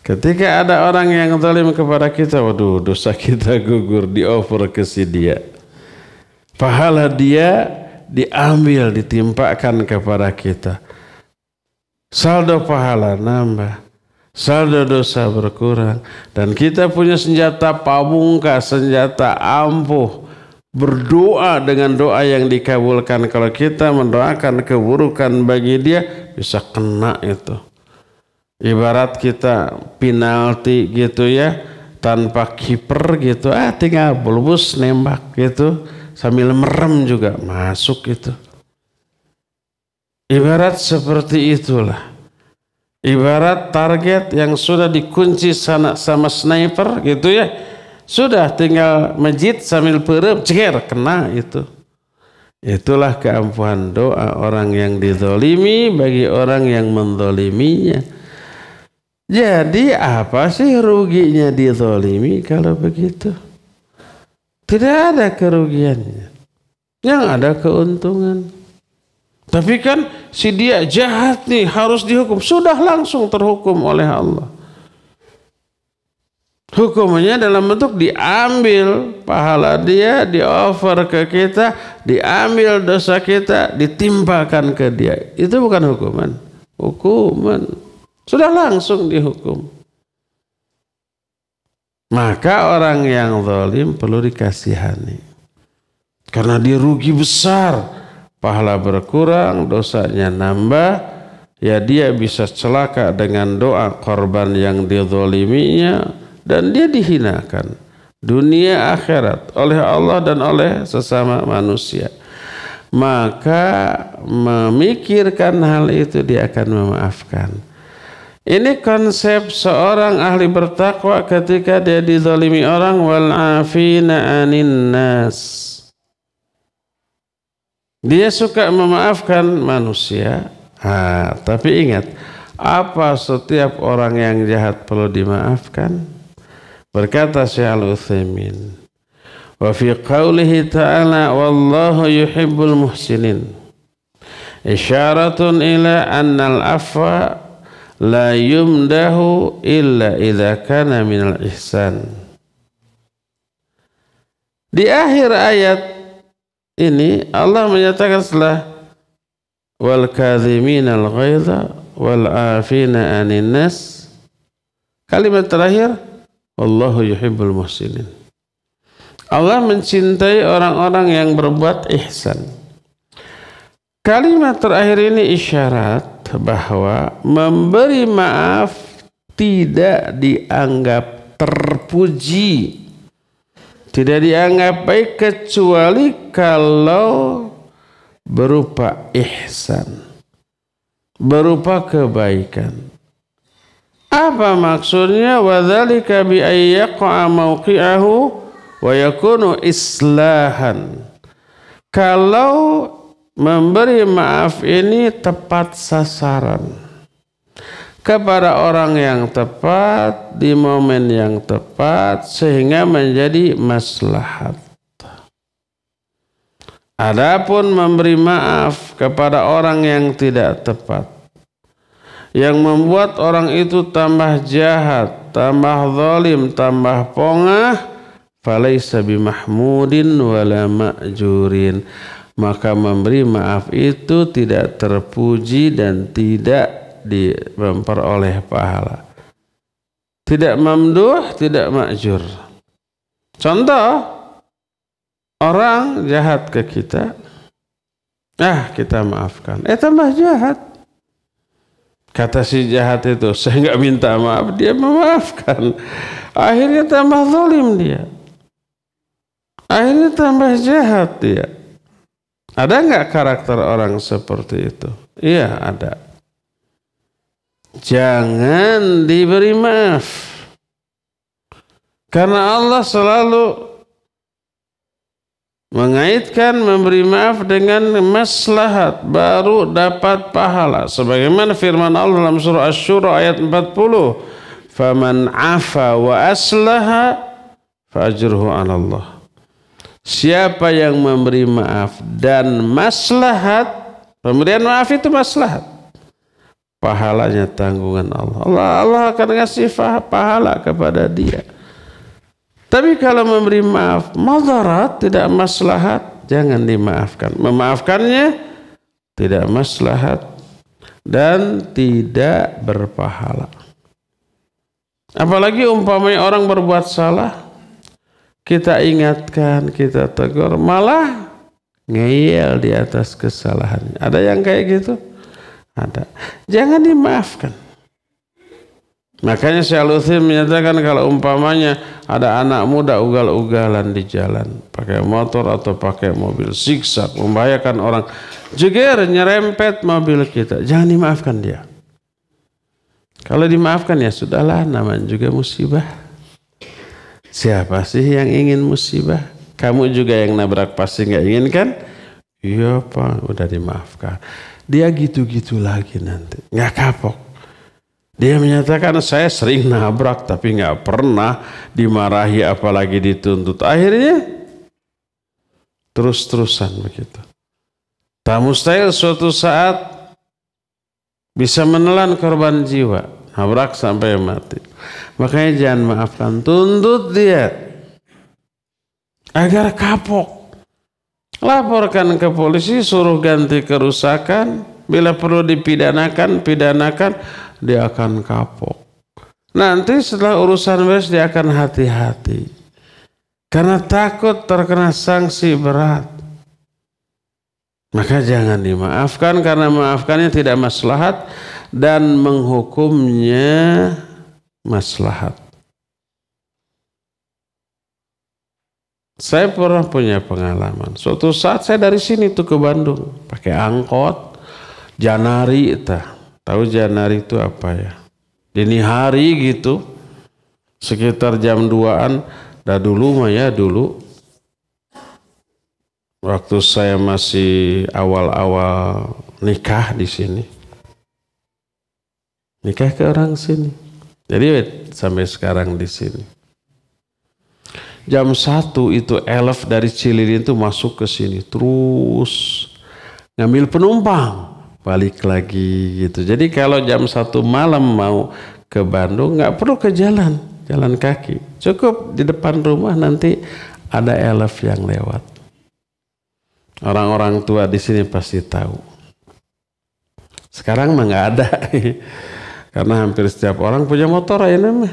Ketika ada orang yang zalim kepada kita, waduh, dosa kita gugur, dioper ke si dia. Pahala dia diambil, ditimpakan kepada kita. Saldo pahala nambah, saldo dosa berkurang. Dan kita punya senjata pamungkas, senjata ampuh. Berdoa dengan doa yang dikabulkan. Kalau kita mendoakan keburukan bagi dia, bisa kena itu. Ibarat kita penalti gitu ya, tanpa kiper gitu, tinggal bulbus nembak gitu, sambil merem juga masuk itu. Ibarat seperti itulah. Ibarat target yang sudah dikunci sama sniper gitu ya, sudah tinggal mejit sambil perem, ceker, kena itu. Itulah keampuhan doa orang yang dizolimi bagi orang yang menzoliminya. Jadi apa sih ruginya dizolimi kalau begitu? Tidak ada kerugiannya. Yang ada keuntungan. Tapi kan si dia jahat nih harus dihukum. Sudah langsung terhukum oleh Allah. Hukumnya dalam bentuk diambil pahala dia, di-offer ke kita, diambil dosa kita, ditimpakan ke dia. Itu bukan hukuman. Hukuman. Sudah langsung dihukum. Maka orang yang zalim perlu dikasihani. Karena dia rugi besar. Pahala berkurang, dosanya nambah. Ya dia bisa celaka dengan doa korban yang dizaliminya. Dan dia dihinakan. Dunia akhirat. Oleh Allah dan oleh sesama manusia. Maka memikirkan hal itu dia akan memaafkan. Ini konsep seorang ahli bertakwa ketika dia dizalimi orang, wal afina anin nas. Dia suka memaafkan manusia. Tapi ingat, apa setiap orang yang jahat perlu dimaafkan? Berkata Syekh Al-Utsaimin, wa fi qaulihi ta'ala wallahu yuhibbul muhsinin. Isyaratun ila annal afwa la yumdahu illa idza kana minal ihsan. Di akhir ayat ini Allah menyatakan setelah wal kadhiminal ghaidha wal afina anin nas, kalimat terakhir wallahu yuhibbul muhsinin. Allah mencintai orang-orang yang berbuat ihsan. Kalimat terakhir ini isyarat bahwa memberi maaf tidak dianggap terpuji, tidak dianggap baik kecuali kalau berupa ihsan, berupa kebaikan. Apa maksudnya? Wadzalika bi ayyaqa mauqi'ahu wa yakunu islahan. Kalau memberi maaf ini tepat sasaran kepada orang yang tepat di momen yang tepat sehingga menjadi maslahat. Adapun memberi maaf kepada orang yang tidak tepat, yang membuat orang itu tambah jahat, tambah zalim, tambah pongah, falaisa bimahmudin wala ma'jurin. Maka memberi maaf itu tidak terpuji dan tidak memperoleh pahala. Tidak mamduh, tidak ma'jur. Contoh, orang jahat ke kita, kita maafkan. Tambah jahat. Kata si jahat itu, saya nggak minta maaf, dia memaafkan. Akhirnya tambah zalim dia. Akhirnya tambah jahat dia. Ada nggak karakter orang seperti itu? Iya, ada. Jangan diberi maaf. Karena Allah selalu mengaitkan memberi maaf dengan maslahat, baru dapat pahala. Sebagaimana firman Allah dalam surah Asy-Syura ayat 40, "Faman 'afa wa aslaha fa ajruhu 'ala Allah." Siapa yang memberi maaf dan maslahat, pemberian maaf itu maslahat, pahalanya tanggungan Allah. Allah akan ngasih pahala kepada dia. Tapi kalau memberi maaf madarat, tidak maslahat, jangan dimaafkan. Memaafkannya tidak maslahat dan tidak berpahala. Apalagi umpamanya orang berbuat salah, kita ingatkan, kita tegur, malah ngeyel di atas kesalahannya. Ada yang kayak gitu? Ada. Jangan dimaafkan. Makanya Syekh Al-Utsaimin menyatakan kalau umpamanya ada anak muda ugal-ugalan di jalan, pakai motor atau pakai mobil, zigzag, membahayakan orang, jeger, nyerempet mobil kita, jangan dimaafkan dia. Kalau dimaafkan ya sudahlah, namanya juga musibah. Siapa sih yang ingin musibah? Kamu juga yang nabrak pasti nggak ingin kan? Iya Pak, udah dimaafkan. Dia gitu-gitu lagi nanti, nggak kapok. Dia menyatakan saya sering nabrak tapi nggak pernah dimarahi apalagi dituntut. Akhirnya terus-terusan begitu. Tak mustahil suatu saat bisa menelan korban jiwa, nabrak sampai mati. Makanya jangan maafkan, tuntut dia agar kapok. Laporkan ke polisi, suruh ganti kerusakan. Bila perlu dipidanakan, dia akan kapok. Nanti setelah urusan beres dia akan hati-hati. Karena takut terkena sanksi berat. Maka jangan dimaafkan, karena maafkannya tidak maslahat dan menghukumnya maslahat. Saya pernah punya pengalaman. Suatu saat saya dari sini tuh ke Bandung pakai angkot Janari, tahu Janari itu apa ya? dini hari gitu, sekitar jam 2-an. Dah dulu mah ya dulu, waktu saya masih awal-awal nikah di sini, nikah ke orang sini, jadi sampai sekarang di sini. Jam 1 itu elf dari Cililin itu masuk ke sini, terus ngambil penumpang, balik lagi gitu. Jadi kalau jam 1 malam mau ke Bandung nggak perlu ke jalan kaki, cukup di depan rumah nanti ada elf yang lewat. Orang-orang tua di sini pasti tahu. Sekarang mah nggak ada, karena hampir setiap orang punya motor ya namanya.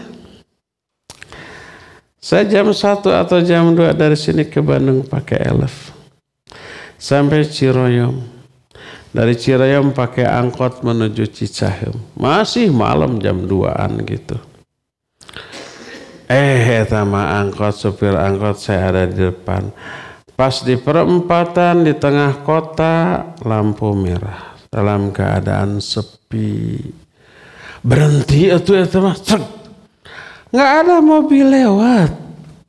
Saya jam 1 atau jam 2 dari sini ke Bandung pakai elf sampai Ciroyom. Dari Ciroyom pakai angkot menuju Cicahem. Masih malam jam 2-an gitu. Sama angkot, supir angkot saya ada di depan. Pas di perempatan di tengah kota, lampu merah. Dalam keadaan sepi. Berhenti itu mah. Nggak ada mobil lewat.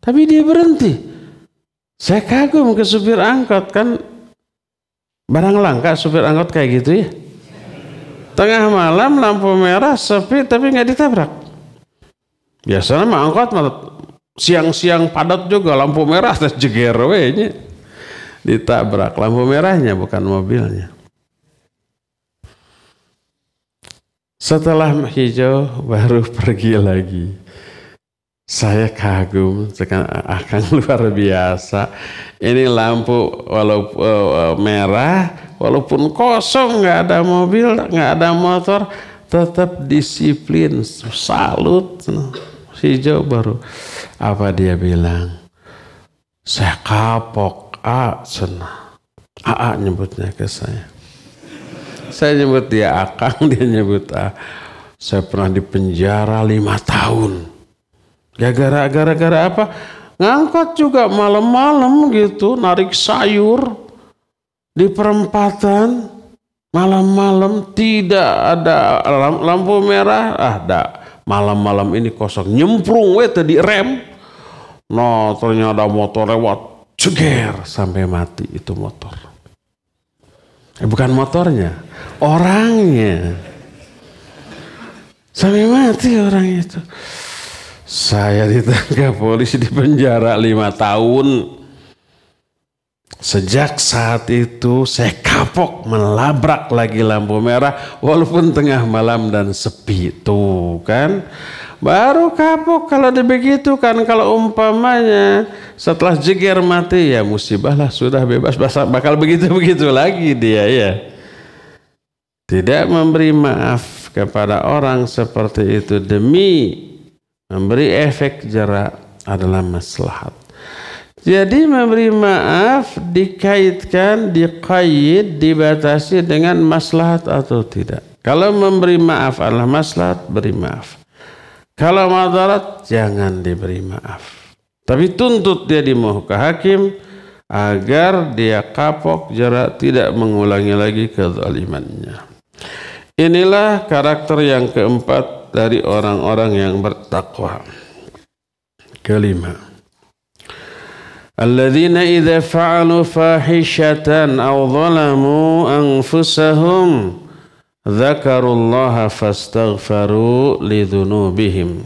Tapi dia berhenti. Saya kagum ke supir angkot, kan barang langka supir angkot kayak gitu ya. Tengah malam lampu merah sepi tapi nggak ditabrak. Biasanya mah angkot siang-siang padat juga lampu merah terus jeger we ditabrak, lampu merahnya bukan mobilnya. Setelah hijau baru pergi lagi. Saya kagum, akan luar biasa. Ini lampu walaupun merah, walaupun kosong, nggak ada mobil, nggak ada motor, tetap disiplin. Salut. Hijau baru. Apa dia bilang? Saya kapok. Nyebutnya ke saya. Saya nyebut dia Akang, dia nyebut A. Saya pernah di penjara 5 tahun. Ya gara-gara apa? Ngangkot juga malam-malam gitu, narik sayur di perempatan malam-malam, tidak ada lampu merah. Malam-malam ini kosong, nyemprung tadi rem. No, ternyata motor lewat, ceger sampai mati itu motor. Bukan motornya, orangnya sampai mati orang itu. Saya ditangkap polisi, di penjara 5 tahun. Sejak saat itu saya kapok melabrak lagi lampu merah walaupun tengah malam dan sepi. Tuh kan, baru kapok kalau begitu kan. Kalau umpamanya setelah jeger mati ya musibah lah, sudah bebas, bakal begitu-begitu lagi dia ya. Tidak memberi maaf kepada orang seperti itu demi memberi efek jera adalah maslahat. Jadi memberi maaf dikaitkan, diqayyid, dibatasi dengan maslahat atau tidak. Kalau memberi maaf adalah maslahat, beri maaf. Kalau madarat, jangan diberi maaf. Tapi tuntut dia di muka hakim agar dia kapok jera, tidak mengulangi lagi kezalimannya. Inilah karakter yang keempat dari orang-orang yang bertakwa. Kelima, alladzina idza fa'alu fahishatan aw zalamu anfusahum dzakarullaha fastaghfaru lidzunubihim.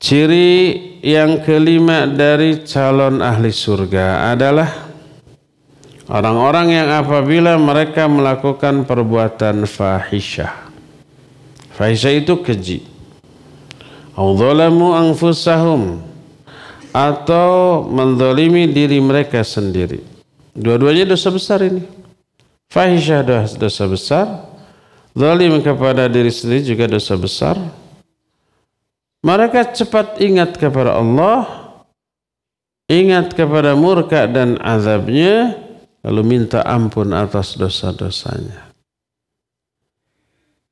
Ciri yang kelima dari calon ahli surga adalah orang-orang yang apabila mereka melakukan perbuatan fahisyah. Fahisyah itu keji. Aw zalamu anfusahum, atau menzalimi diri mereka sendiri. Dua-duanya dosa besar ini. Fahisyah dosa besar, zalim kepada diri sendiri juga dosa besar. Mereka cepat ingat kepada Allah, ingat kepada murka dan azabnya, lalu minta ampun atas dosa-dosanya.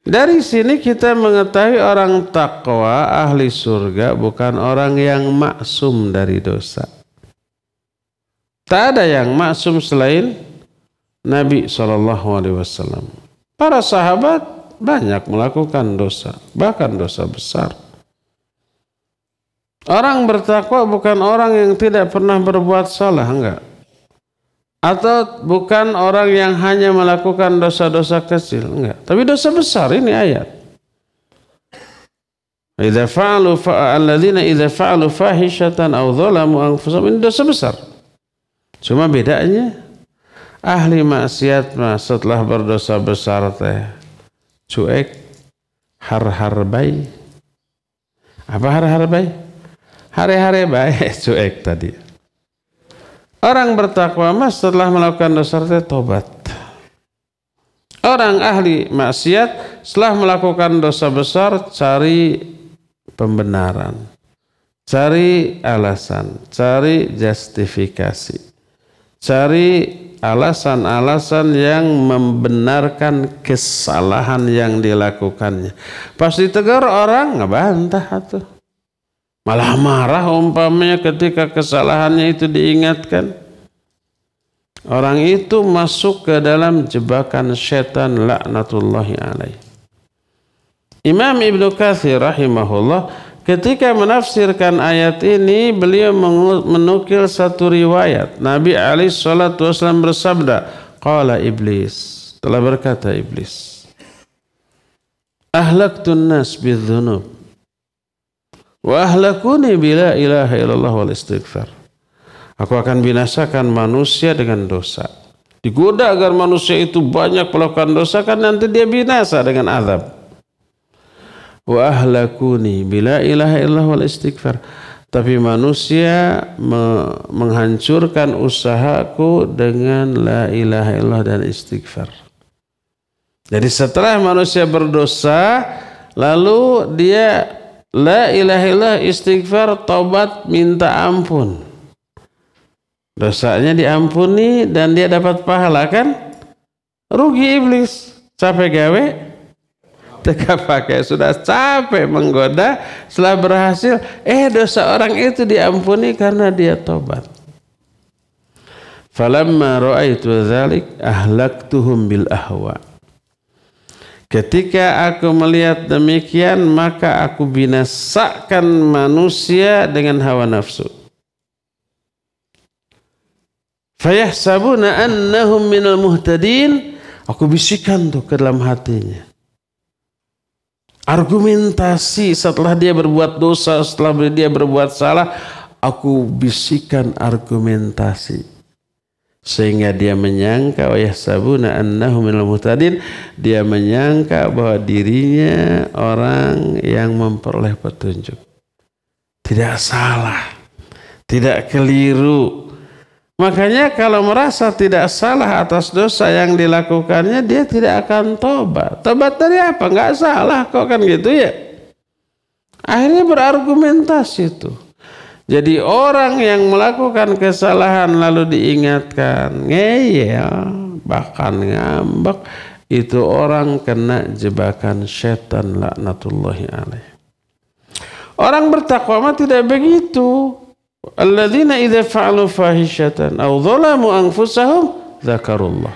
Dari sini kita mengetahui orang takwa ahli surga bukan orang yang maksum dari dosa. Tak ada yang maksum selain Nabi SAW. Para sahabat banyak melakukan dosa, bahkan dosa besar. Orang bertakwa bukan orang yang tidak pernah berbuat salah, enggak. Atau bukan orang yang hanya melakukan dosa-dosa kecil, enggak. Tapi dosa besar, ini ayat. Alladzina idza fa'alu fahishatan aw dzalamu anfusahum, ini dosa besar. Cuma bedanya ahli maksiat mah setelah berdosa besar teh cuek, har-harbai. Apa har-harbai? Hare-hare baik, cuek tadi. Orang bertakwa mah setelah melakukan dosa teh tobat. Orang ahli maksiat setelah melakukan dosa besar cari pembenaran, cari alasan, cari justifikasi, cari alasan-alasan yang membenarkan kesalahan yang dilakukannya. Pas ditegur orang ngebantah tuh, malah marah umpamanya ketika kesalahannya itu diingatkan. Orang itu masuk ke dalam jebakan setan laknatullahi alaih. Imam Ibnu Katsir rahimahullah ketika menafsirkan ayat ini, beliau menukil satu riwayat. Nabi alaihi salatu wasallam bersabda, qala iblis, telah berkata iblis, ahlaktun nas bidzunub wa ahlakuni bila ilaha illallah wal istighfar. Aku akan binasakan manusia dengan dosa. Digoda agar manusia itu banyak melakukan dosa, kan nanti dia binasa dengan azab. Wa ahlakuni bila ilaha illallah wal istighfar. Tapi manusia menghancurkan usahaku dengan la ilaha illallah dan istighfar. Jadi setelah manusia berdosa, lalu dia la ilaha illallah, istighfar, taubat, minta ampun. Dosanya diampuni dan dia dapat pahala, kan? Rugi iblis. Capek gawe, teka pakai, sudah capek menggoda, setelah berhasil, dosa orang itu diampuni karena dia tobat. Falamma ra'aitu dzalik ahlaktuhum bil ahwa. Ketika aku melihat demikian, maka aku binasakan manusia dengan hawa nafsu. Fayahsabuna annahum minal muhtadin. Aku bisikan tuh ke dalam hatinya. Argumentasi setelah dia berbuat dosa, setelah dia berbuat salah, aku bisikan argumentasi. Sehingga dia menyangka wa yahsabuna annahum minal muhtadin, dia menyangka bahwa dirinya orang yang memperoleh petunjuk. Tidak salah, tidak keliru. Makanya kalau merasa tidak salah atas dosa yang dilakukannya, dia tidak akan tobat. Tobat dari apa? Nggak salah kok, kan gitu ya. Akhirnya berargumentasi itu. Jadi orang yang melakukan kesalahan lalu diingatkan, ngeyel, bahkan ngambek, itu orang kena jebakan setan laknatullahi alaih. Orang bertakwa mah tidak begitu. Alladzina idza fa'alu fahishatan aw dzalamu anfusahum dzakarullah.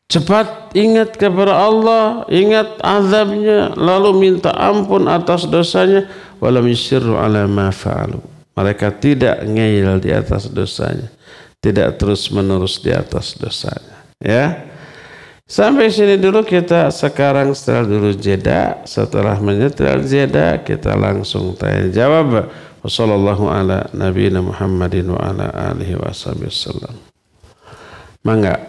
Cepat ingat kepada Allah, ingat azabnya, lalu minta ampun atas dosanya. Walam yusirru ala ma fa'alu. Mereka tidak ngeyel di atas dosanya, tidak terus menerus di atas dosanya. Ya, sampai sini dulu kita. Sekarang setelah dulu jeda, setelah menyetel jeda kita langsung tanya jawab. Wassallallahu ala nabiyina Muhammadin wa ala alihi wasallam. Mangga.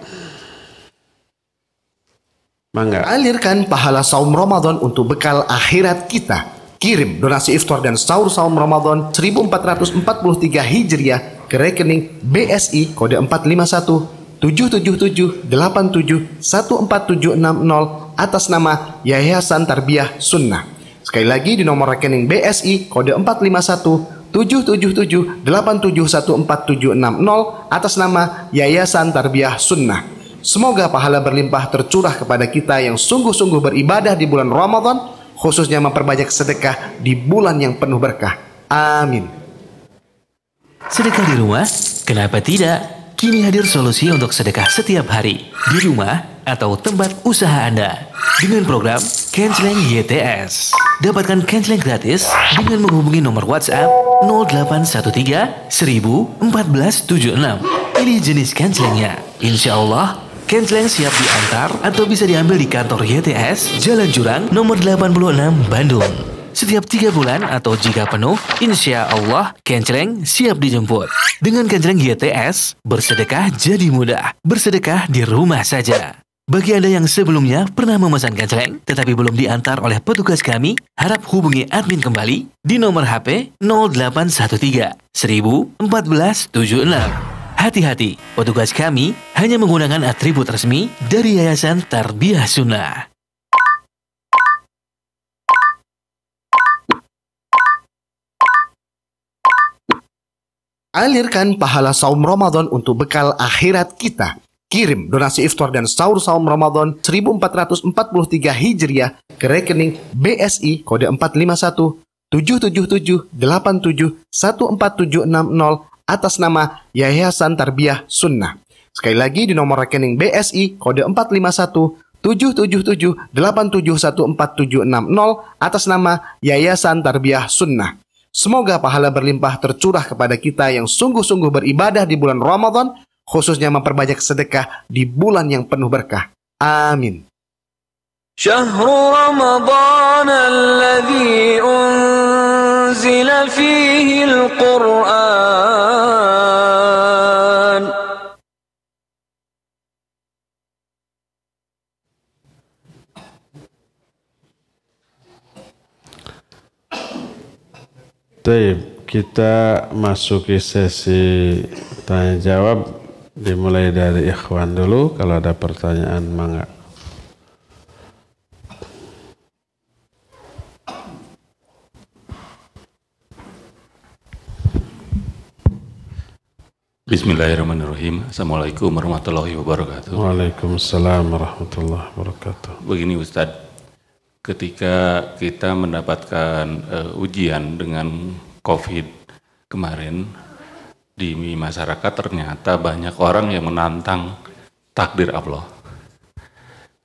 Alirkan pahala saum Ramadan untuk bekal akhirat kita. Kirim donasi iftar dan sahur saum Ramadan 1443 Hijriah ke rekening BSI kode 451-777-87-14760 atas nama Yayasan Tarbiyah Sunnah. Sekali lagi di nomor rekening BSI kode 451-777-871470 atas nama Yayasan Tarbiyah Sunnah. Semoga pahala berlimpah tercurah kepada kita yang sungguh-sungguh beribadah di bulan Ramadan, khususnya memperbanyak sedekah di bulan yang penuh berkah. Amin. Sedekah di rumah? Kenapa tidak? Kini hadir solusi untuk sedekah setiap hari. Di rumah, atau tempat usaha Anda. Dengan program Kenceleng YTS. Dapatkan Kenceleng gratis dengan menghubungi nomor WhatsApp 0813 1000 1476. Pilih jenis Kencelengnya. Insya Allah, Kenceleng siap diantar atau bisa diambil di kantor YTS Jalan Jurang nomor 86 Bandung. Setiap 3 bulan atau jika penuh, insya Allah Kenceleng siap dijemput. Dengan Kenceleng YTS, bersedekah jadi mudah. Bersedekah di rumah saja. Bagi Anda yang sebelumnya pernah memesan Kenceleng tetapi belum diantar oleh petugas kami, harap hubungi admin kembali di nomor HP 0813 1000 1476. Hati-hati, petugas kami hanya menggunakan atribut resmi dari Yayasan Tarbiyah Sunnah. Alirkan pahala saum Ramadan untuk bekal akhirat kita. Kirim donasi iftar dan sahur saum Ramadan 1443 Hijriah ke rekening BSI kode 451 777 87 14760 atas nama Yayasan Tarbiyah Sunnah. Sekali lagi di nomor rekening BSI kode 451 777 87 14760 atas nama Yayasan Tarbiyah Sunnah. Semoga pahala berlimpah tercurah kepada kita yang sungguh-sungguh beribadah di bulan Ramadan, khususnya memperbanyak sedekah di bulan yang penuh berkah. Amin. Syahrul Ramadan alladzi unzila fihi al-Qur'an. Baik, kita masuki sesi tanya jawab, dimulai dari ikhwan dulu. Kalau ada pertanyaan, mangga. Bismillahirrahmanirrahim. Assalamualaikum warahmatullahi wabarakatuh. Waalaikumsalam warahmatullahi wabarakatuh. Begini Ustadz, ketika kita mendapatkan ujian dengan COVID kemarin, di masyarakat ternyata banyak orang yang menantang takdir Allah.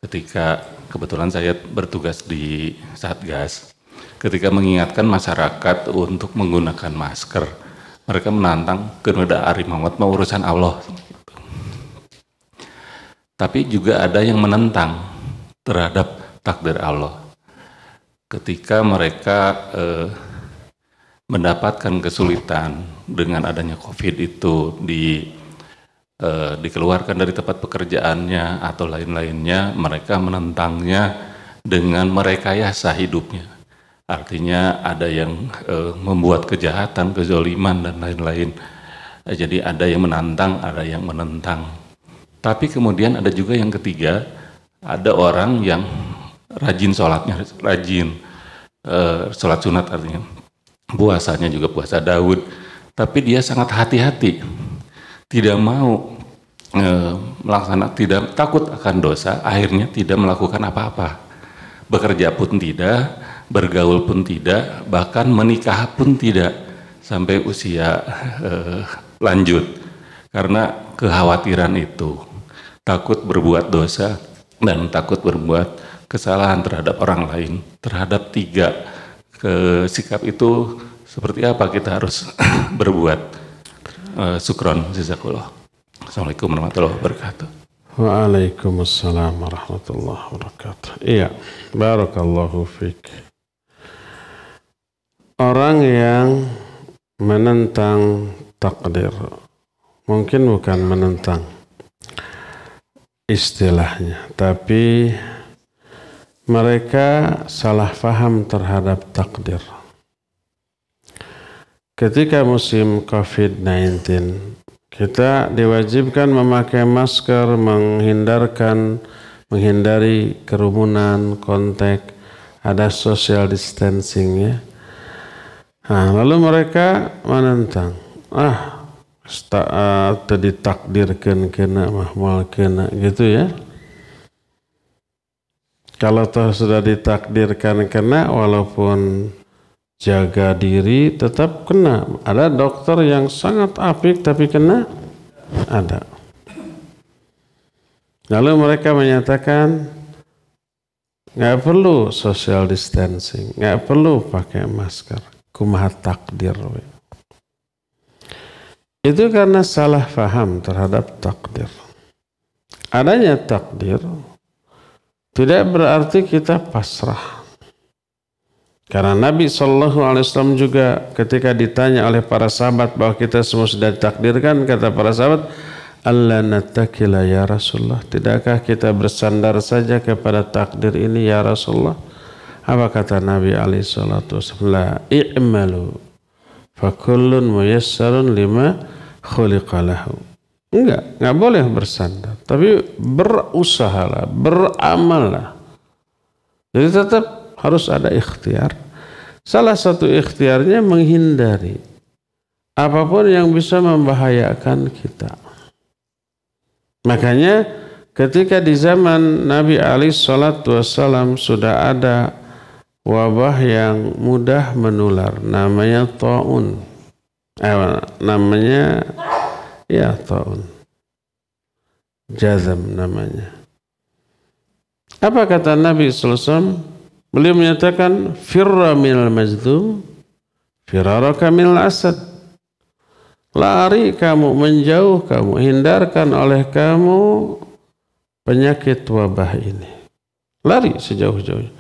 Ketika kebetulan saya bertugas di Satgas, ketika mengingatkan masyarakat untuk menggunakan masker, mereka menantang kepada Arif Muhammad mau urusan Allah. Tapi juga ada yang menentang terhadap takdir Allah. Ketika mereka mendapatkan kesulitan dengan adanya COVID itu dikeluarkan dari tempat pekerjaannya atau lain-lainnya, mereka menentangnya dengan merekayasa hidupnya. Artinya ada yang membuat kejahatan, kezaliman dan lain-lain. Jadi ada yang menantang, ada yang menentang. Tapi kemudian ada juga yang ketiga, ada orang yang rajin sholatnya, rajin sholat sunat, artinya puasanya juga puasa Daud, tapi dia sangat hati-hati, tidak mau melaksanakan, tidak takut akan dosa, akhirnya tidak melakukan apa-apa, bekerja pun tidak, bergaul pun tidak, bahkan menikah pun tidak sampai usia lanjut, karena kekhawatiran itu, takut berbuat dosa dan takut berbuat kesalahan terhadap orang lain. Terhadap tiga sikap itu seperti apa kita harus berbuat? Syukron, jazakallah. Assalamualaikum warahmatullahi wabarakatuh. Waalaikumsalam warahmatullahi wabarakatuh. Iya, barakallahu fiik. Orang yang menentang takdir, mungkin bukan menentang istilahnya, tapi mereka salah faham terhadap takdir. Ketika musim COVID-19, kita diwajibkan memakai masker, menghindari kerumunan, kontak, ada social distancing ya. Nah, lalu mereka menentang, ditakdirkan kena mahmal kena gitu ya. Kalau toh sudah ditakdirkan kena, walaupun jaga diri tetap kena. Ada dokter yang sangat apik tapi kena, ada. Lalu mereka menyatakan nggak perlu social distancing, nggak perlu pakai masker. Kumaha takdir. Itu karena salah faham terhadap takdir. Adanya takdir tidak berarti kita pasrah. Karena Nabi SAW juga ketika ditanya oleh para sahabat bahwa kita semua sudah ditakdirkan, kata para sahabat, Allah natakila ya Rasulullah, tidakkah kita bersandar saja kepada takdir ini ya Rasulullah? Apa kata Nabi SAW? La i'malu fakullun muyassarun lima khuliqalahu. Enggak boleh bersandar, tapi berusahalah, beramallah. Jadi tetap harus ada ikhtiar. Salah satu ikhtiarnya menghindari apapun yang bisa membahayakan kita. Makanya ketika di zaman Nabi SAW sudah ada wabah yang mudah menular, namanya ta'un. Namanya ya ta'un. Jazam namanya. Apa kata Nabi SAW? Beliau menyatakan firra minal majdum firaraka minal asad. Lari kamu, menjauh kamu, hindarkan oleh kamu penyakit wabah ini. Lari sejauh-jauhnya.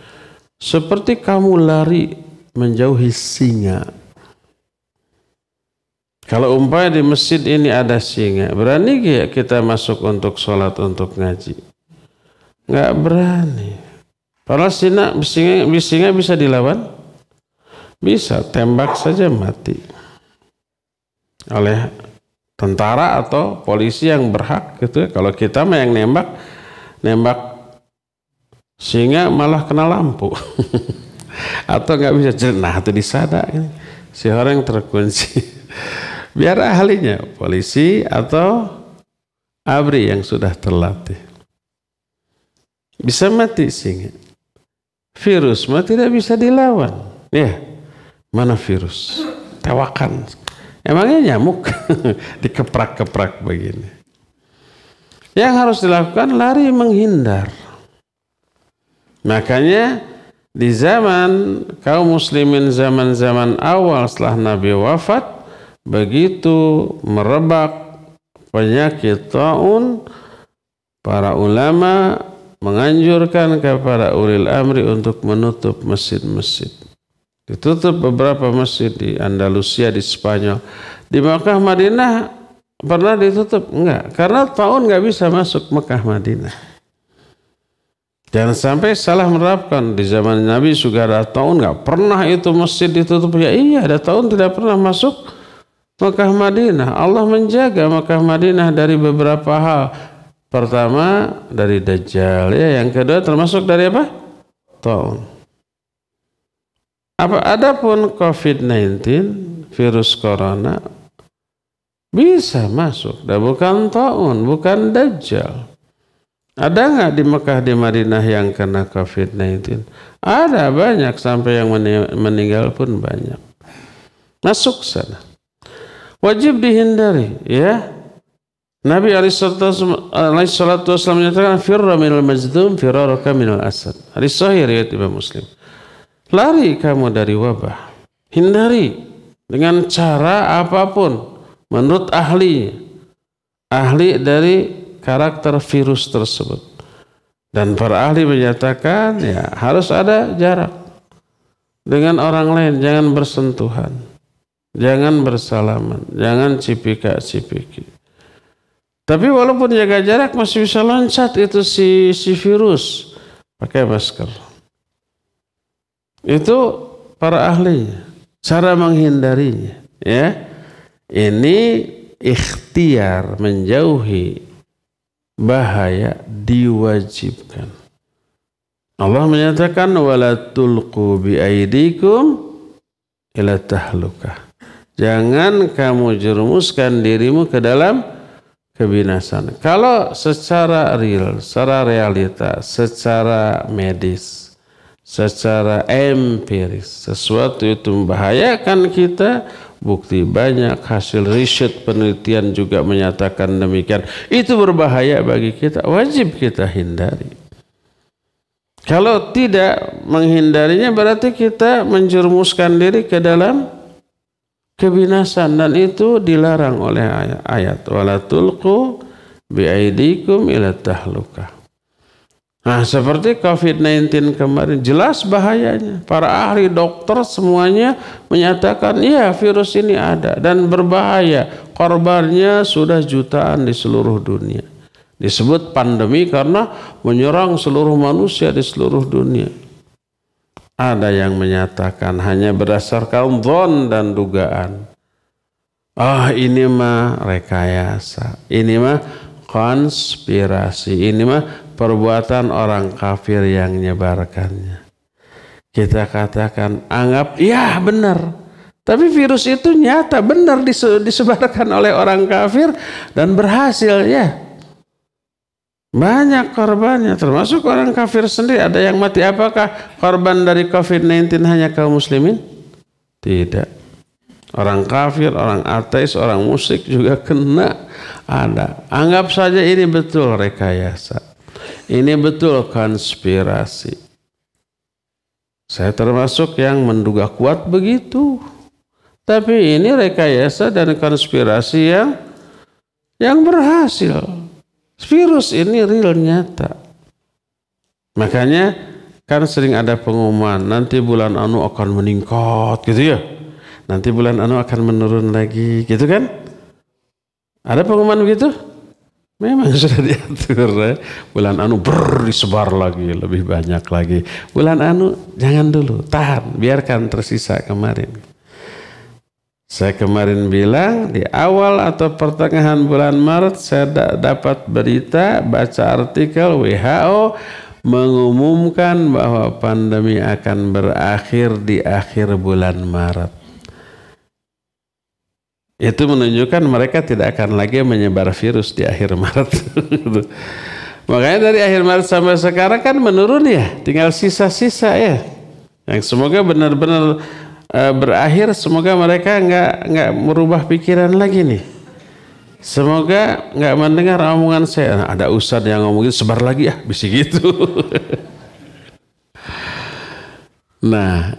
Seperti kamu lari menjauhi singa. Kalau umpamanya di masjid ini ada singa, berani gak kita masuk untuk sholat, untuk ngaji? Nggak berani. Padahal singa bisa dilawan? Bisa, tembak saja mati. Oleh tentara atau polisi yang berhak gitu. Kalau kita mah yang nembak singa malah kena lampu. Atau nggak bisa jenah atau disada ini. Si orang yang terkunci. Biar ahlinya polisi atau ABRI yang sudah terlatih. Bisa mati singa. Virus mah tidak bisa dilawan. Ya, mana virus? Tewakan. Emangnya nyamuk dikeprak-keprak begini. Yang harus dilakukan lari menghindar. Makanya di zaman kaum muslimin zaman-zaman awal setelah Nabi wafat, begitu merebak penyakit ta'un, para ulama menganjurkan kepada ulil amri untuk menutup masjid-masjid. Ditutup beberapa masjid di Andalusia, di Spanyol. Di Mekah, Madinah pernah ditutup? Enggak, karena ta'un nggak bisa masuk Mekah, Madinah. Jangan sampai salah menerapkan. Di zaman Nabi juga ada ta'un, nggak pernah itu masjid ditutup. Ya iya, ada ta'un tidak pernah masuk Mekah, Madinah. Allah menjaga Mekah, Madinah dari beberapa hal. Pertama dari Dajjal, ya. Yang kedua termasuk dari apa? Ta'un. Adapun COVID-19, virus corona, bisa masuk. Dan bukan ta'un, bukan Dajjal. Ada nggak di Mekah, di Madinah yang kena COVID-19? Ada banyak, sampai yang meninggal pun banyak. Masuk sana. Wajib dihindari, ya. Nabi SAW menyatakan firra minal majdum firaraka minal asad. Hadis sahih riwayat Imam Muslim. Lari kamu dari wabah. Hindari dengan cara apapun menurut ahli dari karakter virus tersebut. Dan para ahli menyatakan ya harus ada jarak dengan orang lain, jangan bersentuhan, jangan bersalaman, jangan cipika-cipiki. Tapi walaupun jaga jarak masih bisa loncat itu si virus. Pakai masker. Itu para ahlinya. Cara menghindarinya. Ya. Ini ikhtiar menjauhi bahaya diwajibkan. Allah menyatakan wala tulqu biaidikum ila tahlukah. Jangan kamu jerumuskan dirimu ke dalam kebinasan. Kalau secara real, secara realita, secara medis, secara empiris, sesuatu itu membahayakan kita, bukti banyak, hasil riset penelitian juga menyatakan demikian. Itu berbahaya bagi kita, wajib kita hindari. Kalau tidak menghindarinya berarti kita menjerumuskan diri ke dalam kebinasan, dan itu dilarang oleh ayat wala tulqu biaidikum ila tahlukah. Nah, seperti COVID-19 kemarin jelas bahayanya. Para ahli dokter semuanya menyatakan ya virus ini ada dan berbahaya. Korbannya sudah jutaan di seluruh dunia. Disebut pandemi karena menyerang seluruh manusia di seluruh dunia. Ada yang menyatakan hanya berdasarkan dhon dan dugaan. Ini mah rekayasa. Ini mah konspirasi. Ini mah perbuatan orang kafir yang menyebarkannya. Kita katakan, anggap, ya benar. Tapi virus itu nyata, benar disebarkan oleh orang kafir dan berhasil ya. Banyak korbannya, termasuk orang kafir sendiri. Ada yang mati. Apakah korban dari COVID-19 hanya kaum muslimin? Tidak. Orang kafir, orang ateis, orang musyrik juga kena. Ada. Anggap saja ini betul rekayasa. Ini betul konspirasi. Saya termasuk yang menduga kuat begitu. Tapi ini rekayasa dan konspirasi yang berhasil. Virus ini real, nyata. Makanya kan sering ada pengumuman nanti bulan anu akan meningkat gitu ya. Nanti bulan anu akan menurun lagi gitu kan. Ada pengumuman begitu? Memang sudah diatur ya. Bulan anu disebar lagi, lebih banyak lagi. Bulan anu jangan dulu, tahan, biarkan tersisa kemarin. Saya kemarin bilang di awal atau pertengahan bulan Maret saya dapat berita, baca artikel WHO mengumumkan bahwa pandemi akan berakhir di akhir bulan Maret. Itu menunjukkan mereka tidak akan lagi menyebar virus di akhir Maret. Makanya dari akhir Maret sampai sekarang kan menurun ya, tinggal sisa-sisa ya. Yang semoga benar-benar berakhir, semoga mereka nggak merubah pikiran lagi nih. Semoga nggak mendengar omongan saya. Nah, ada ustadz yang ngomongin sebar lagi ya, bisa gitu. Nah,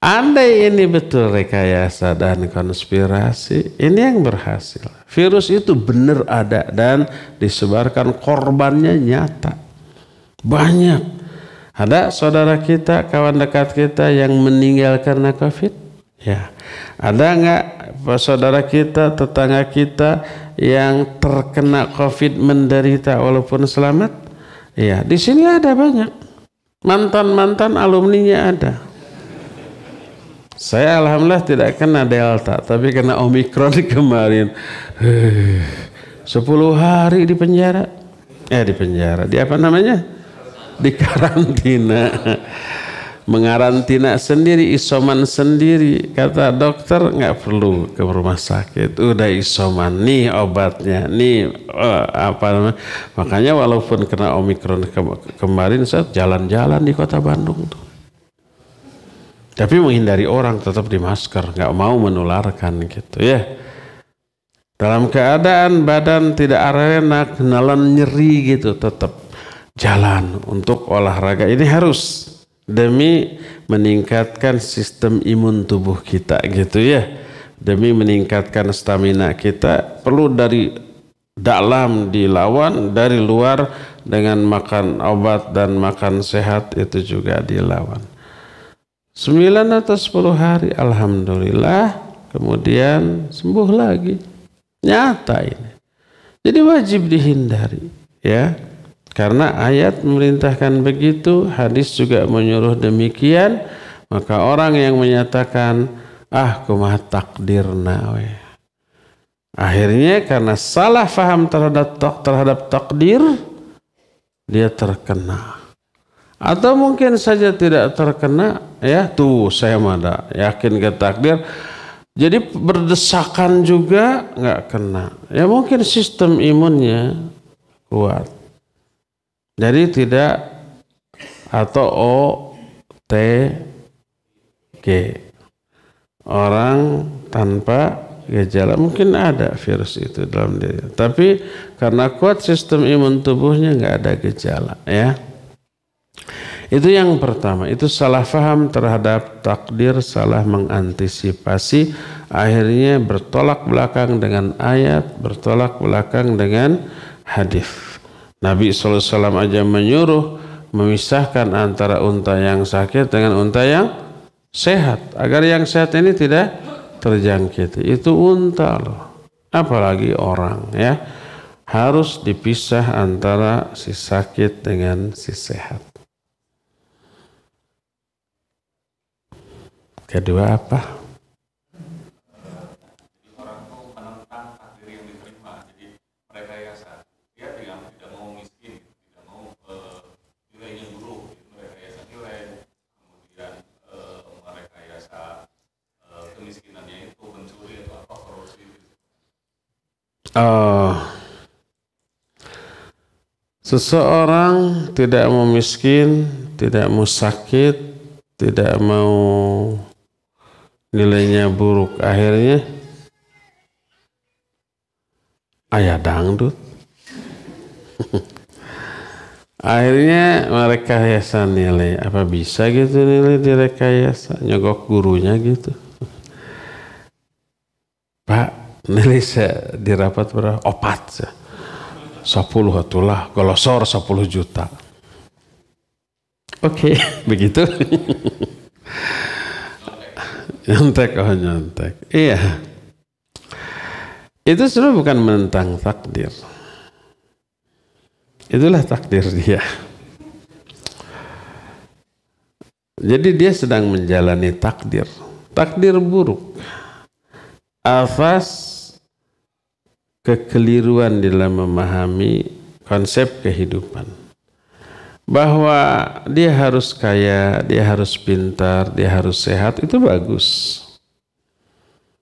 andai ini betul rekayasa dan konspirasi, ini yang berhasil. Virus itu benar ada dan disebarkan, korbannya nyata. Banyak. Ada saudara kita, kawan dekat kita yang meninggal karena COVID? Ya. Ada enggak saudara kita, tetangga kita yang terkena COVID menderita walaupun selamat? Ya, di sini ada banyak. Mantan-mantan alumninya ada. Saya alhamdulillah tidak kena Delta, tapi kena Omikron kemarin. 10 hari di penjara. Di penjara. Di apa namanya? Di karantina. Mengarantina sendiri, isoman sendiri. Kata dokter nggak perlu ke rumah sakit, udah isoman, nih obatnya, nih apa namanya. Makanya walaupun kena Omikron kemarin saya jalan-jalan di kota Bandung tuh. Tapi menghindari orang, tetap di masker, nggak mau menularkan gitu ya. Dalam keadaan badan tidak enak, nelan nyeri gitu, tetap jalan untuk olahraga. Ini harus demi meningkatkan sistem imun tubuh kita gitu ya. Demi meningkatkan stamina kita, perlu dari dalam dilawan, dari luar dengan makan obat dan makan sehat itu juga dilawan. 9 atau 10 hari alhamdulillah, kemudian sembuh lagi. Nyata ini. Jadi wajib dihindari ya. Karena ayat memerintahkan begitu, hadis juga menyuruh demikian, maka orang yang menyatakan kumaha takdirna we. Akhirnya karena salah faham terhadap takdir, dia terkena. Atau mungkin saja tidak terkena, ya tuh saya mada yakin ke takdir, jadi berdesakan juga nggak kena. Ya mungkin sistem imunnya kuat. Jadi tidak, atau OTG, orang tanpa gejala, mungkin ada virus itu dalam diri, tapi karena kuat sistem imun tubuhnya nggak ada gejala, ya. Itu yang pertama, itu salah faham terhadap takdir, salah mengantisipasi, akhirnya bertolak belakang dengan ayat, bertolak belakang dengan hadis. Nabi SAW aja menyuruh memisahkan antara unta yang sakit dengan unta yang sehat, agar yang sehat ini tidak terjangkit. Itu unta loh, apalagi orang, ya. Harus dipisah antara si sakit dengan si sehat. Kedua apa? Orang itu menentang takdir yang diterima, jadi merekayasa. Dia tidak mau miskin, tidak mau nilainya buruk, merekayasa nilai, kemudian merekayasa kemiskinannya itu, mencuri atau apa, korupsi. Seseorang tidak mau miskin, tidak mau sakit, tidak mau nilainya buruk, akhirnya ayah dangdut. Akhirnya merekayasa nilai. Apa bisa gitu nilai direkayasa? Nyogok gurunya gitu. Pak, nilai saya dirapat berapa? Opat. 10 atulah, golosor 10 juta. Oke, begitu. Nyontek. Iya. Itu sebenarnya bukan menentang takdir. Itulah takdir dia. Jadi dia sedang menjalani takdir. Takdir buruk. Atas kekeliruan dalam memahami konsep kehidupan. Bahwa dia harus kaya, dia harus pintar, dia harus sehat, itu bagus.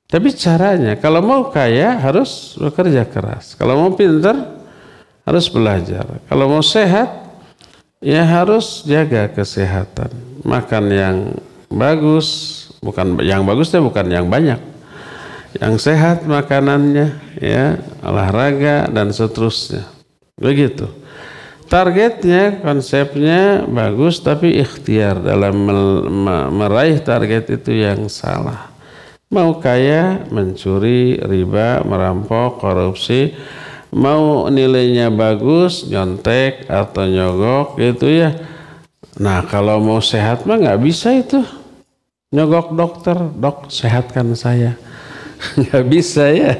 Tapi caranya, kalau mau kaya harus bekerja keras. Kalau mau pintar harus belajar. Kalau mau sehat, ya harus jaga kesehatan. Makan yang bagus, bukan yang bagusnya bukan yang banyak. Yang sehat makanannya, ya, olahraga dan seterusnya. Begitu. Targetnya, konsepnya bagus, tapi ikhtiar dalam meraih target itu yang salah. Mau kaya, mencuri, riba, merampok, korupsi. Mau nilainya bagus, nyontek atau nyogok gitu ya. Nah kalau mau sehat mah nggak bisa itu. Nyogok dokter, dok sehatkan saya. Nggak bisa ya.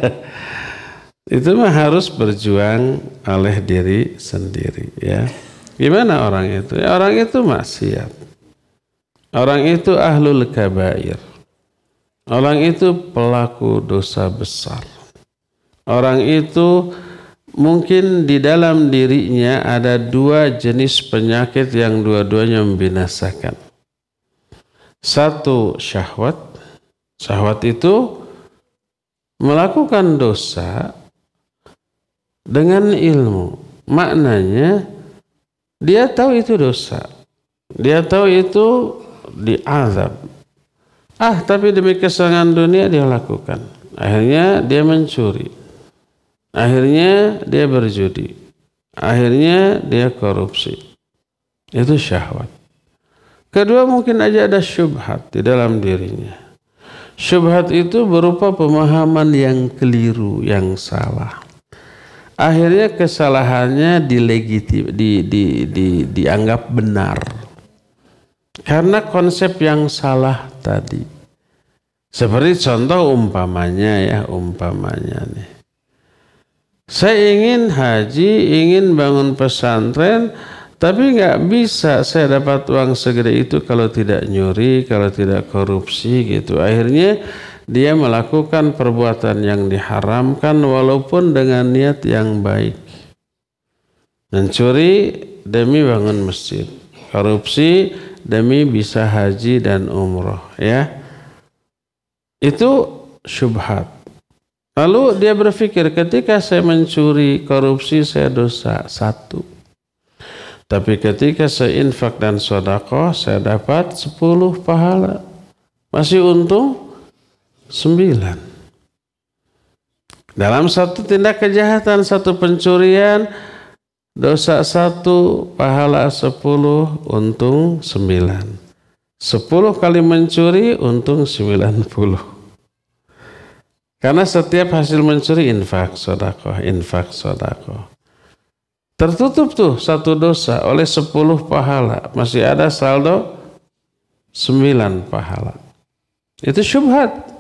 Itu mah harus berjuang oleh diri sendiri, ya. Gimana orang itu? Ya, orang itu maksiat. Orang itu ahlul kabair. Orang itu pelaku dosa besar. Orang itu mungkin di dalam dirinya ada 2 jenis penyakit yang dua-duanya membinasakan. Satu, syahwat. Syahwat itu melakukan dosa dengan ilmu. Maknanya dia tahu itu dosa. Dia tahu itu diazab. Tapi demi kesenangan dunia dia lakukan. Akhirnya dia mencuri. Akhirnya dia berjudi. Akhirnya dia korupsi. Itu syahwat. Kedua, mungkin aja ada syubhat di dalam dirinya. Syubhat itu berupa pemahaman yang keliru, yang salah. Akhirnya kesalahannya dianggap benar. Karena konsep yang salah tadi. Seperti contoh umpamanya nih. Saya ingin haji, ingin bangun pesantren, tapi nggak bisa saya dapat uang segede itu kalau tidak nyuri, kalau tidak korupsi gitu. Akhirnya dia melakukan perbuatan yang diharamkan walaupun dengan niat yang baik. Mencuri demi bangun masjid, korupsi demi bisa haji dan umroh, ya. Itu syubhat. Lalu dia berpikir ketika saya mencuri, korupsi saya dosa 1. Tapi ketika saya infak dan sedekah saya dapat 10 pahala. Masih untung Dalam satu tindak kejahatan, satu pencurian, dosa 1, pahala 10, untung 9. 10 kali mencuri, untung 90. Karena setiap hasil mencuri infak sedekah. Tertutup tuh satu dosa oleh 10 pahala. Masih ada saldo 9 pahala. Itu syubhat.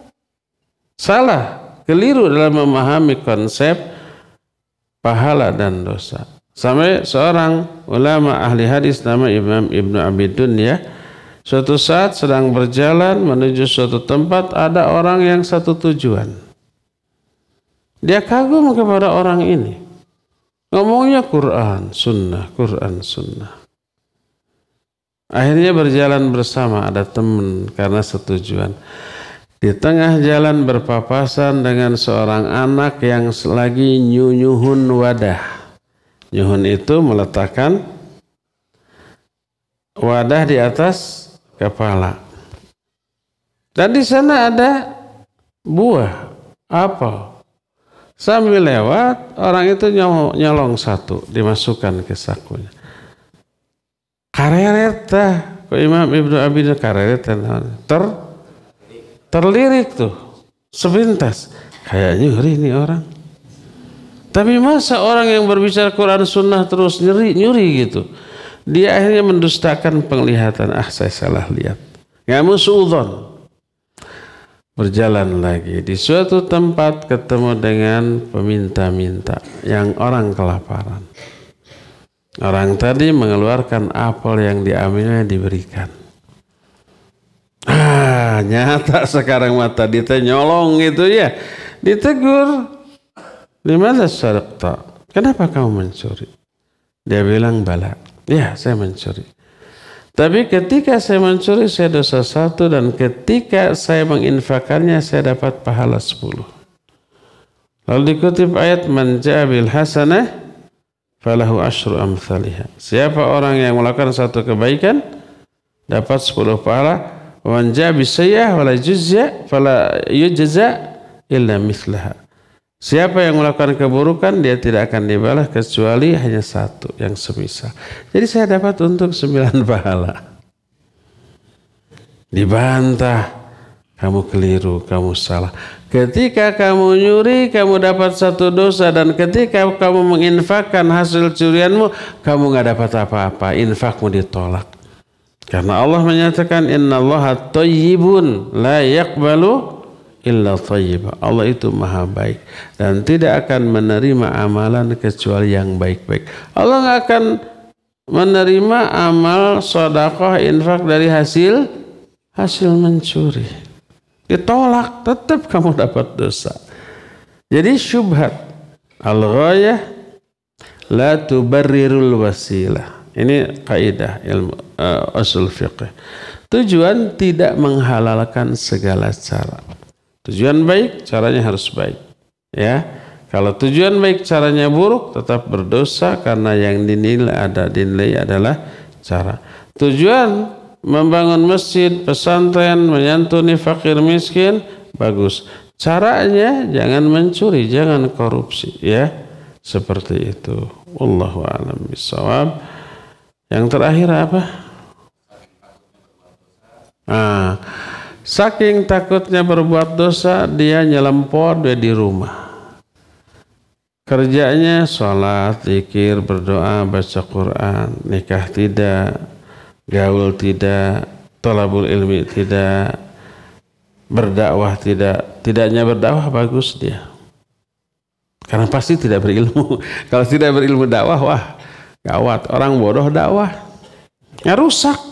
Salah, keliru dalam memahami konsep pahala dan dosa. Sampai seorang ulama ahli hadis nama Imam Ibnu Abi Dunya, suatu saat sedang berjalan menuju suatu tempat, ada orang yang satu tujuan. Dia kagum kepada orang ini. Ngomongnya Quran, sunnah. Akhirnya berjalan bersama, ada teman karena setujuan. Di tengah jalan berpapasan dengan seorang anak yang lagi nyunyuhun wadah. Nyuhun itu meletakkan wadah di atas kepala. Dan di sana ada buah, apel. Sambil lewat, orang itu nyolong 1, dimasukkan ke sakunya. Karereta, kok Imam Ibnu Abi Dunya karereta, terlirik tuh, sepintas. Kayak nyuri nih orang. Tapi masa orang yang berbicara Quran Sunnah terus nyuri gitu. Dia akhirnya mendustakan penglihatan. Saya salah lihat. Kamu suudzon. Berjalan lagi. Di suatu tempat ketemu dengan peminta-minta. Yang orang kelaparan. Orang tadi mengeluarkan apel yang diambilnya diberikan. Nyata sekarang mata dia nyolong gitu ya. Ditegur. Limadza sadaqta? Kenapa kamu mencuri? Dia bilang bala. Ya, saya mencuri. Tapi ketika saya mencuri saya dosa 1, dan ketika saya menginfakannya saya dapat pahala 10. Lalu dikutip ayat man ja'a bil hasanah falahu asyru amsalihha. Siapa orang yang melakukan satu kebaikan dapat 10 pahala. Man ja'a bis sayyi'ah wala yujza illa mithlaha. Siapa yang melakukan keburukan dia tidak akan dibalas kecuali hanya 1 yang semisal. Jadi saya dapat untuk 9 pahala. Dibantah, kamu keliru, kamu salah. Ketika kamu nyuri, kamu dapat 1 dosa, dan ketika kamu menginfakkan hasil curianmu, kamu nggak dapat apa-apa. Infakmu ditolak. Karena Allah menyatakan innallaha thayyibun la yaqbalu illa thayyibah. Allah itu maha baik dan tidak akan menerima amalan kecuali yang baik-baik. Allah nggak akan menerima amal sedekah infak dari hasil mencuri. Ditolak, tetap kamu dapat dosa. Jadi syubhat al-ghayah la tubarrirul wasilah. Ini kaidah ilmu usul fiqh. Tujuan tidak menghalalkan segala cara. Tujuan baik, caranya harus baik. Ya, kalau tujuan baik, caranya buruk, tetap berdosa karena yang dinilai adalah cara. Tujuan membangun masjid, pesantren, menyantuni fakir miskin, bagus. Caranya jangan mencuri, jangan korupsi. Ya, seperti itu. Wallahu a'lam bishawab. Yang terakhir apa? Saking takutnya berbuat dosa, dia nyelempor dia di rumah. Kerjanya sholat, zikir, berdoa, baca Quran, nikah tidak, gaul tidak, thalabul ilmi tidak, berdakwah tidak. Tidaknya berdakwah bagus dia. Karena pasti tidak berilmu. Kalau tidak berilmu dakwah, wah gawat. Orang bodoh dakwah, ya rusak.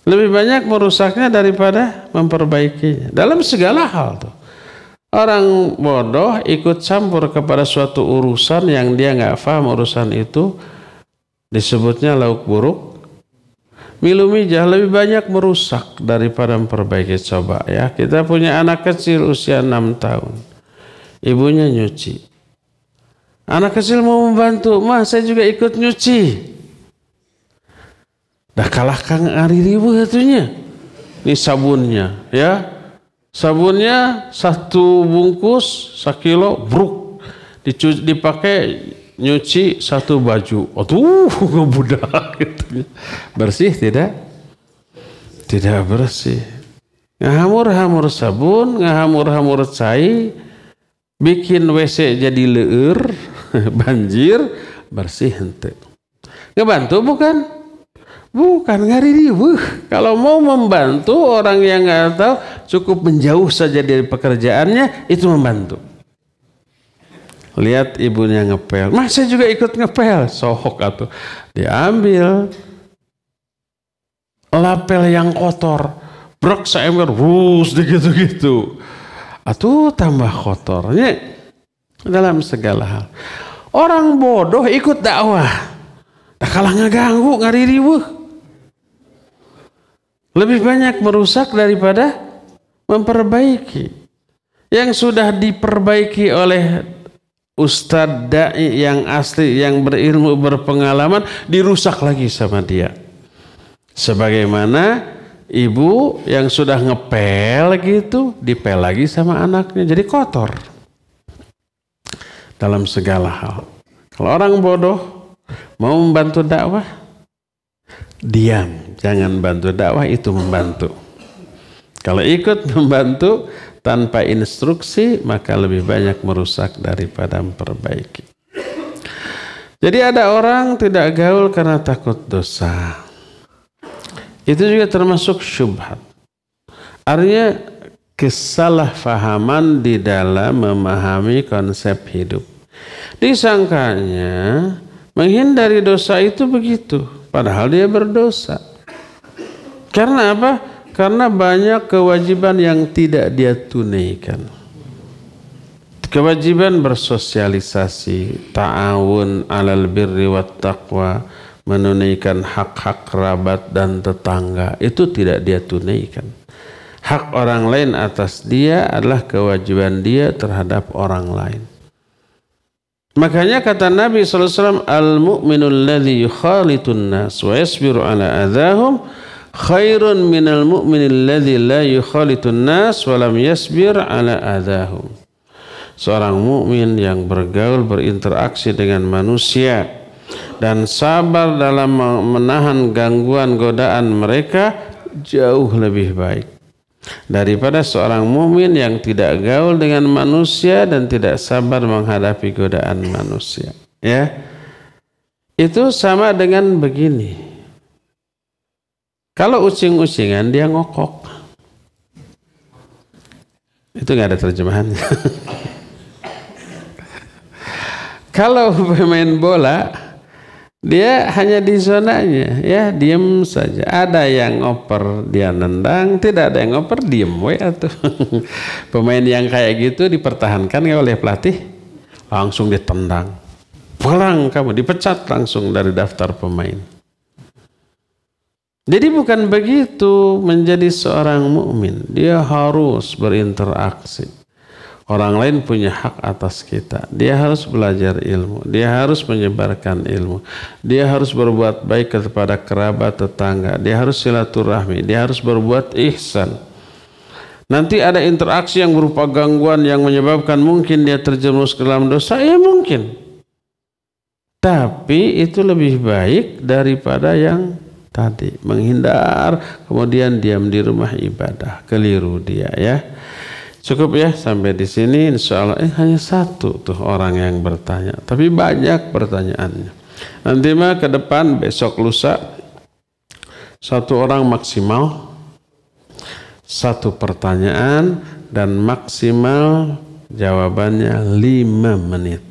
Lebih banyak merusaknya daripada memperbaikinya. Dalam segala hal tuh. Orang bodoh ikut campur kepada suatu urusan yang dia nggak paham urusan itu, disebutnya lauk buruk. Milu mijah, lebih banyak merusak daripada memperbaiki. Coba ya, kita punya anak kecil usia 6 tahun. Ibunya nyuci. Anak kecil mau membantu, "Ma, saya juga ikut nyuci." Dah kalah Kang Ari ribu atunya. Ini sabunnya, ya. Sabunnya 1 bungkus 1 kilo, bruk, dipakai nyuci 1 baju. Aduh, ngebudak gitu. Bersih tidak? Tidak bersih. Ngahamur-hamur sabun, ngahamur-hamur cai, bikin WC jadi leur, banjir, bersih henteu. Ngebantu bukan? Bukan, ngaririweuh. Kalau mau membantu orang yang nggak tahu, cukup menjauh saja dari pekerjaannya, itu membantu. Lihat ibunya ngepel, masa juga ikut ngepel, sohok atuh. Diambil lapel yang kotor, brok saember, wus, gitu-gitu. Atuh tambah kotornya dalam segala hal. Orang bodoh ikut dakwah, dah kalah ngeganggu, ngaririweuh. Lebih banyak merusak daripada memperbaiki. Yang sudah diperbaiki oleh ustadz da'i yang asli, yang berilmu, berpengalaman, dirusak lagi sama dia. Sebagaimana ibu yang sudah ngepel gitu, dipel lagi sama anaknya, jadi kotor. Dalam segala hal. Kalau orang bodoh mau membantu dakwah, diam. Jangan bantu dakwah, itu membantu. Kalau ikut membantu tanpa instruksi, maka lebih banyak merusak daripada memperbaiki. Jadi ada orang tidak gaul karena takut dosa. Itu juga termasuk syubhat. Artinya kesalahpahaman di dalam memahami konsep hidup. Disangkanya menghindari dosa itu begitu, padahal dia berdosa. Karena apa? Karena banyak kewajiban yang tidak dia tunaikan. Kewajiban bersosialisasi, ta'awun 'alal birri wat taqwa, menunaikan hak-hak kerabat dan tetangga, itu tidak dia tunaikan. Hak orang lain atas dia adalah kewajiban dia terhadap orang lain. Makanya kata Nabi SAW, al-mu'minul ladzi yukhalitun nas wa yasbiru ala adahum khairun minal mu'minil ladzi la yukhalitun nas wa lam yasbir ala adahum. Seorang mukmin yang bergaul, berinteraksi dengan manusia dan sabar dalam menahan gangguan godaan mereka jauh lebih baik daripada seorang mukmin yang tidak gaul dengan manusia dan tidak sabar menghadapi godaan manusia. Ya, itu sama dengan begini. Kalau ucing-ucingan dia ngokok, itu nggak ada terjemahannya. Kalau pemain bola, dia hanya di zonanya, ya diem saja. Ada yang ngoper dia nendang, tidak ada yang ngoper diem we atuh. Pemain yang kayak gitu dipertahankan oleh pelatih, langsung ditendang. Pulang kamu, dipecat langsung dari daftar pemain. Jadi bukan begitu menjadi seorang mukmin. Dia harus berinteraksi. Orang lain punya hak atas kita. Dia harus belajar ilmu. Dia harus menyebarkan ilmu. Dia harus berbuat baik kepada kerabat tetangga. Dia harus silaturahmi. Dia harus berbuat ihsan. Nanti ada interaksi yang berupa gangguan yang menyebabkan mungkin dia terjerumus ke dalam dosa. Ya mungkin. Tapi itu lebih baik daripada yang tadi, menghindar kemudian diam di rumah ibadah. Keliru dia, ya. Cukup ya sampai di sini, insya Allah. Hanya satu tuh orang yang bertanya, tapi banyak pertanyaannya. Nanti mah ke depan, besok lusa, satu orang maksimal, satu pertanyaan dan maksimal jawabannya 5 menit.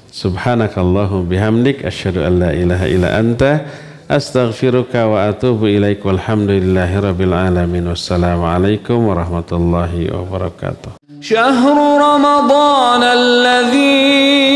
Subhanakallahum bihamdik asyhadu an la ilaha illa anta astaghfiruka wa atubu ilaik walhamdulillahi rabbil alamin. Wassalamualaikum warahmatullahi wabarakatuh. شهر رمضان الذي